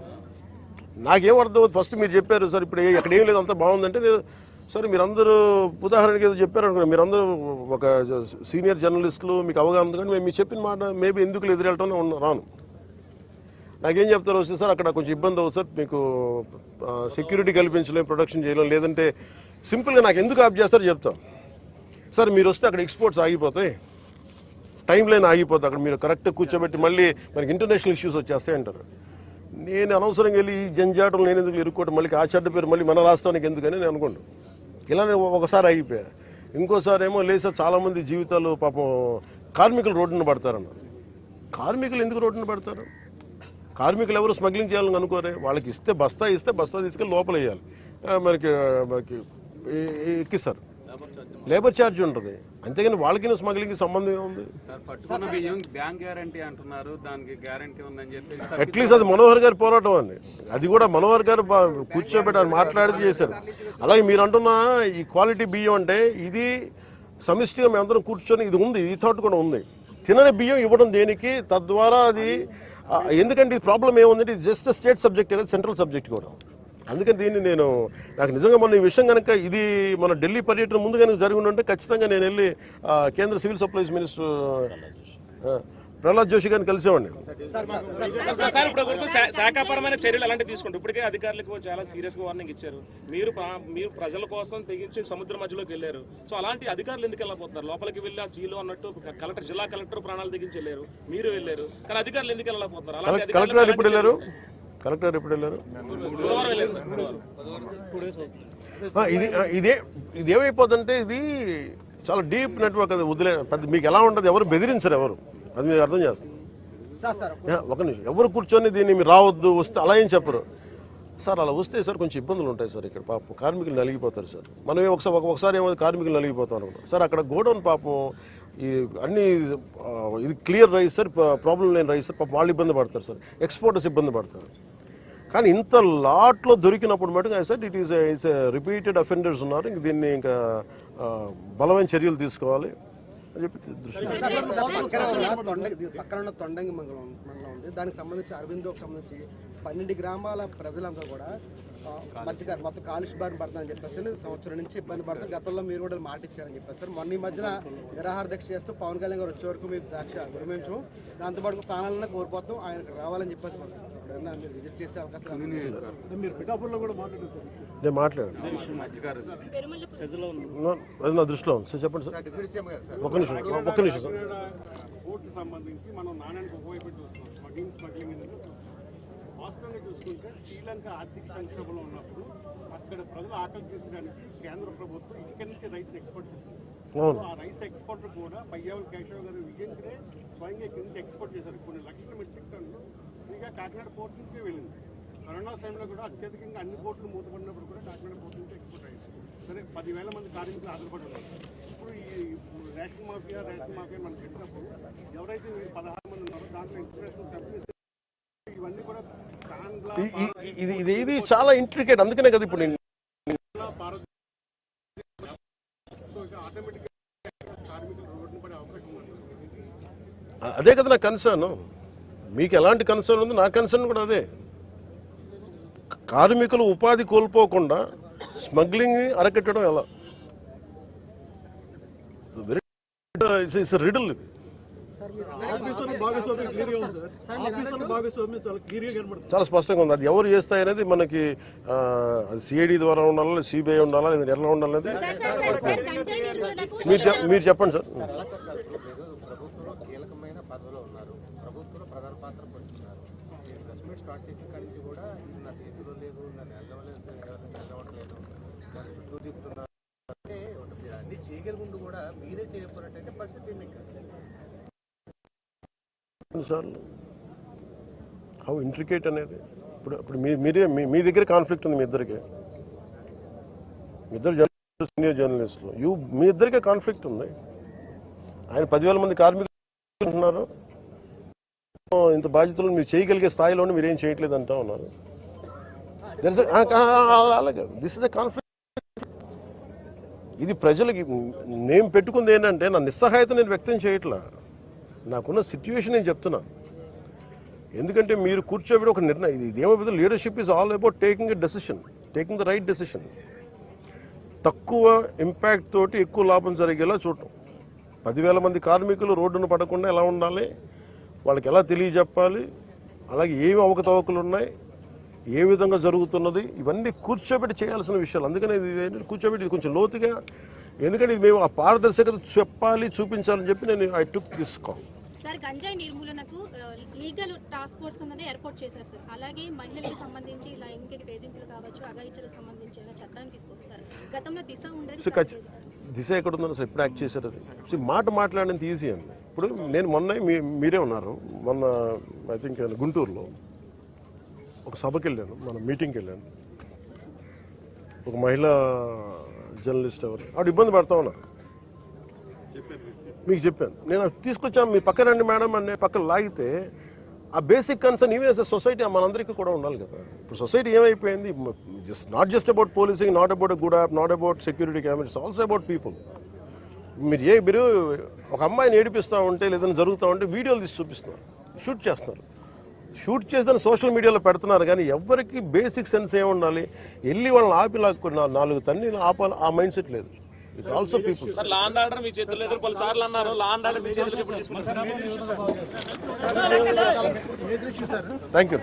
నాకేం అర్థం. ఫస్ట్ మీరు చెప్పారు సార్ ఇప్పుడు ఎక్కడ ఏం లేదు అంతా బాగుందంటే సరే మీరందరూ ఉదాహరణకి ఏదో చెప్పారు అనుకున్నా. మీరందరూ ఒక సీనియర్ జర్నలిస్టులు, మీకు అవగాహన ఉంది. కానీ మేము మీరు చెప్పిన మాట మేబీ ఎందుకు ఎదురెళ్ళటం రాను. నాకేం చెప్తారు వస్తే సార్ అక్కడ కొంచెం ఇబ్బంది అవుతుంది సార్, మీకు సెక్యూరిటీ కల్పించలేం, ప్రొడక్షన్ చేయలేం, లేదంటే సింపుల్గా నాకు ఎందుకు ఆప్ చేస్తారో చెప్తాం. సార్ మీరు వస్తే అక్కడ ఎక్స్పోర్ట్స్ ఆగిపోతాయి, టైం లైన్ ఆగిపోతుంది, అక్కడ మీరు కరెక్ట్గా కూర్చోబెట్టి మళ్ళీ మనకి ఇంటర్నేషనల్ ఇష్యూస్ వచ్చేస్తాయి అంటారు. నేను అనవసరంగా వెళ్ళి ఈ జంజాటలు నేను ఎందుకు ఇరుక్కోవటం, మళ్ళీ ఆ చెడ్డ పేరు మళ్ళీ మన రాష్ట్రానికి ఎందుకని నేను అనుకోండి. ఇలానే ఒకసారి ఆగిపోయా. ఇంకోసారి ఏమో లేదు సార్ చాలామంది జీవితాలు పాపం కార్మికులు రోడ్డున పడతారన్నారు. కార్మికులు ఎందుకు రోడ్డున పడతారు? కార్మికులు ఎవరు స్మగ్లింగ్ చేయాలని అనుకోరే. వాళ్ళకి ఇస్తే బస్తా తీసుకెళ్ళి లోపల వేయాలి, మనకి ఎక్కిస్తారు, లేబర్ ఛార్జ్ ఉంటుంది. అంతేగాని వాళ్ళకి స్మగ్లింగ్కి సంబంధం ఏముంది? పట్టుకున్న బియ్యం బ్యాంక్ గ్యారంటీ అంటున్నారు, దానికి గ్యారంటీ ఉందని చెప్పి అట్లీస్ట్ అది మనోహర్ గారి పోరాటం అండి. అది కూడా మనోహర్ గారు కూర్చోబెట్టి మాట్లాడి చేశారు. అలాగే మీరు అంటున్న ఈ క్వాలిటీ బియ్యం అంటే ఇది సమిష్టిగా మేమందరం కూర్చొని ఇది ఉంది, ఈ థాట్ కూడా ఉంది. తినని బియ్యం ఇవ్వడం దేనికి? తద్వారా అది ఎందుకంటే ఇది ప్రాబ్లం ఏముందంటే ఇది జస్ట్ స్టేట్ సబ్జెక్ట్ కదా, సెంట్రల్ సబ్జెక్ట్ కూడా. అందుకని దీన్ని నాకు నిజంగా మన ఈ విషయం కనుక ఇది మన ఢిల్లీ పర్యటన ముందు కనుక జరిగి ఉంటే ఖచ్చితంగా నేను వెళ్ళి కేంద్ర civil supplies minister Prahlad Joshi గారిని కలిసేవాడిని. సార్ ఇప్పుడు శాఖాపరమైన చర్యలు అలాంటివి తీసుకుంటారు. ఇప్పటికే అధికారులకు చాలా సీరియస్ గా వార్నింగ్ ఇచ్చారు. మీరు ప్రజల కోసం తెగించి సముద్రం మధ్యలోకి వెళ్ళారు. సో అలాంటి అధికారులు ఎందుకు వెళ్ళకపోతున్నారు? లోపలికి వెళ్ళి ఆ సీలో అన్నట్టు కలెక్టర్, జిల్లా కలెక్టర్ ప్రాణాలు తెగించి వెళ్ళారు, మీరు వెళ్ళారు, కానీ అధికారులు ఎందుకు వెళ్ళకపోతున్నారు? కలెక్టర్ గారు ఎప్పుడు వెళ్ళారు? ఇదేమైపోతుందంటే ఇది చాలా డీప్ నెట్వర్క్. అది వదిలే పెద్ద మీకు ఎలా ఉంటుంది, ఎవరు బెదిరించరు, ఎవరు అది మీరు అర్థం చేస్తారు. ఒక నిమిషం, ఎవరు కూర్చొని దీన్ని మీరు రావద్దు వస్తే అలా ఏం చెప్పరు సార్. అలా వస్తే సార్ కొంచెం ఇబ్బందులు ఉంటాయి సార్. ఇక్కడ పాపం కార్మికులు నలిగిపోతారు సార్. మనం ఒకసారి ఏమో కార్మికులు నలిగిపోతారు సార్. అక్కడ గోడౌన్ పాపం ఈ అన్ని ఇది క్లియర్ రైస్ సార్, ప్రాబ్లం లేని రైస్ సార్. పాపం వాళ్ళు ఇబ్బంది పడతారు సార్, ఎక్స్పోర్టర్స్ ఇబ్బంది పడతారు. కానీ ఇంత లాట్లో దొరికినప్పుడు మటుకు sir it is repeated offenders ఉన్నారు. ఇంక దీన్ని ఇంకా బలమైన చర్యలు తీసుకోవాలి అని చెప్పి పక్కన ఉన్న తొండంగి మండలం ఉంది. దానికి సంబంధించి అరవిందోకి సంబంధించి 12 గ్రామాల ప్రజలంతా కూడా మధ్యకారు మొత్తం కాలుష్య బారిన పడుతుందని చెప్పేసి సంవత్సరం నుంచి ఇబ్బంది పడుతుంది. గతంలో మీరు కూడా మాట ఇచ్చారని చెప్పేసి మొన్న ఈ మధ్యన నిరాహార దీక్ష చేస్తూ పవన్ కళ్యాణ్ గారు వచ్చే వరకు మీరు దీక్ష విరమించు, దాంతోపాటు ప్రాణాలను కోల్పోతాం, ఆయనకు రావాలని చెప్పేసి మీరు విజిట్ చేసే అవకాశం మీరు పిఠాపురంలో కూడా మాట్లాడుతారు. నేను మాట్లాడాను, అది నా దృష్టిలో ఉంది సార్. చెప్పండి సార్. ఒక్క నిమిషం సార్. కోర్టు సంబంధించి మనం నాణ్యానికి ఒకవైపు చూస్తున్నాం. స్మగ్లింగ్ వాస్తవంగా చూసుకుంటే శ్రీలంక ఆర్థిక సంక్షోభంలో ఉన్నప్పుడు అక్కడ ప్రజలు ఆకలి తీర్చడానికి కేంద్ర ప్రభుత్వం ఇక్కడి నుంచి రైస్ ఎక్స్పోర్ట్ చేస్తుంది. ఆ రైస్ ఎక్స్పోర్ట్ కూడా పయ్యావుల కేశవ్ గారు విజయంగానే స్వయంగా ఇక్కడి నుంచి ఎక్స్పోర్ట్ చేశారు. కొన్ని లక్షల మెట్రిక్ టన్నులు ఫ్రీగా కాకినాడ పోర్ట్ నుంచే వెళ్ళింది. కరోనా సమయంలో కూడా అత్యధికంగా అన్ని పోర్టులు మూతపడినప్పుడు కూడా కాకినాడ పోర్ట్ నుంచి ఎక్స్పోర్ట్ అయ్యింది. సరే 10,000 మంది కార్మికులు ఆధారపడి ఉన్నారు. ఇప్పుడు ఈ రేషన్ మాఫియా మనం చెప్పినప్పుడు ఎవరైతే 16 మంది ఉన్నారో దాంట్లో ఇంటర్నేషనల్ కంపెనీస్ ఇవన్నీ కూడా ఇది చాలా ఇంట్రికేట్. అందుకనే కదా ఇప్పుడు ఆటోమేటిక్ కార్మికులు రోడ్డున పడే అవకాశం ఉంది. అదే కదా నా కన్సర్న్. మీకు ఎలాంటి కన్సర్న్ ఉంది, నా కన్సర్న్ కూడా అదే. కార్మికులు ఉపాధి కోల్పోకుండా స్మగ్లింగ్ అరకట్టడం ఎలా? ఇట్స్ రిడల్ ఇది. చాలా స్పష్టంగా ఉంది. అది ఎవరు చేస్తాయనేది మనకి అది సిఐడి ద్వారా ఉండాలా, సిబిఐ ఉండాలా, లేదా ఎలా ఉండాలనేది మీరు చెప్పండి సార్. ప్రభుత్వంలో కీలకమైన పదవిలో ఉన్నారు, ప్రభుత్వంలో ప్రధాన పాత్ర పోషిస్తున్నారు. ప్రెస్ మీట్ స్టార్ట్ చేసిన కాడి నుంచి కూడా ఇది నా చేతిలో లేదు, నన్ను వెళ్ళవలేదు, దాని చుట్టూ తిప్పుతున్నారు అంటే అన్ని చేయగలిగిండు కూడా మీరే చేయకపోయినట్టయితే పరిస్థితి ఏమి సార్ హౌ ఇంట్రికేట్ అనేది. ఇప్పుడు మీరే మీ దగ్గర కాన్ఫ్లిక్ట్ ఉంది, మీ ఇద్దరికి, మీ ఇద్దరు జర్నలిస్టులు, సీనియర్ జర్నలిస్టులు, మీ ఇద్దరికే కాన్ఫ్లిక్ట్ ఉంది. ఆయన 10,000 మంది కార్మికులు ఉంటున్నారు, ఇంత బాధ్యతలు మీరు చేయగలిగే స్థాయిలోనే మీరేం చేయట్లేదు అంటా ఉన్నారు. అలాగే దిస్ ఇస్ ద కాన్ఫ్లిక్ట్. ఇది ప్రజలకి నేను పెట్టుకుంది ఏంటంటే నా నిస్సహాయత నేను వ్యక్తం చేయట్లా, నాకున్న సిచ్యువేషన్ నేను చెప్తున్నా. ఎందుకంటే మీరు కూర్చోబెట్టి ఒక నిర్ణయం, ఇది ఏమైపోతుంది, leadership is all about taking a decision, taking the right decision. తక్కువ ఇంపాక్ట్ తోటి ఎక్కువ లాభం జరిగేలా చూడటం. 10,000 మంది కార్మికులు రోడ్డును పడకుండా ఎలా ఉండాలి, వాళ్ళకి ఎలా తెలియజెప్పాలి, అలాగే ఏమి అవకతవకలు ఉన్నాయి, ఏ విధంగా జరుగుతున్నది, ఇవన్నీ కూర్చోబెట్టి చేయాల్సిన విషయాలు. అందుకని ఇది కూర్చోబెట్టి ఇది కొంచెం లోతుగా, ఎందుకంటే ఇది మేము ఆ పారదర్శకత చెప్పాలి, చూపించాలని చెప్పి నేను I took this call. Sir, గంజాయి నిర్మూలనకు లీగల్ టాస్క్ ఫోర్స్ అనేది ఏర్పాటు చేశారు సార్. అలాగే మహిళలకు సంబంధించి లైంగిక వేధింపులు కావచ్చు, అఘాయిత్యాలకు సంబంధించి చట్టాన్ని తీసుకొస్తారు. గతంలో దిశ ఉండేది, దిశ ఎక్కడ ఉందని సార్ ఎప్పుడు యాక్ట్ చేశారు? అది మాట మాట్లాడేంత ఈజీ అండి. ఇప్పుడు నేను మొన్న మీరే ఉన్నారు, మొన్న ఐ థింక్ గుంటూరులో ఒక సభకి వెళ్ళాను, మన మీటింగ్కి వెళ్ళాను. ఒక మహిళా జర్నలిస్ట్ ఎవరు ఆవిడ ఇబ్బంది పడతా ఉన్నారు, మీకు చెప్పాను. నేను తీసుకొచ్చాను, మీ పక్కన రండి మేడం అని పక్కన లాగితే ఆ basic concern even as a society మనందరికీ కూడా ఉండాలి కదా. ఇప్పుడు సొసైటీ ఏమైపోయింది, not just about policing, not about good app, not about security cameras, also about people. మీరు ఒక అమ్మాయిని ఏడిపిస్తూ ఉంటే లేదని జరుగుతూ ఉంటే వీడియోలు తీసి చూపిస్తున్నారు, షూట్ చేస్తున్నారు, షూట్ చేసి సోషల్ మీడియాలో పెడుతున్నారు. కానీ ఎవరికి బేసిక్ సెన్స్ ఏమి ఉండాలి, వెళ్ళి వాళ్ళని ఆపి లాక్కున్న 4 తన్ని ఆపాలి, ఆ మైండ్ సెట్ లేదు. It's also people. Law and order మీ చేతుల్లో లేదు, పలుసార్లు అన్నారు లా అండ్ ఆర్డర్ మీ చేతుల్లో ఎప్పుడు తీసుకున్నారు? Thank you.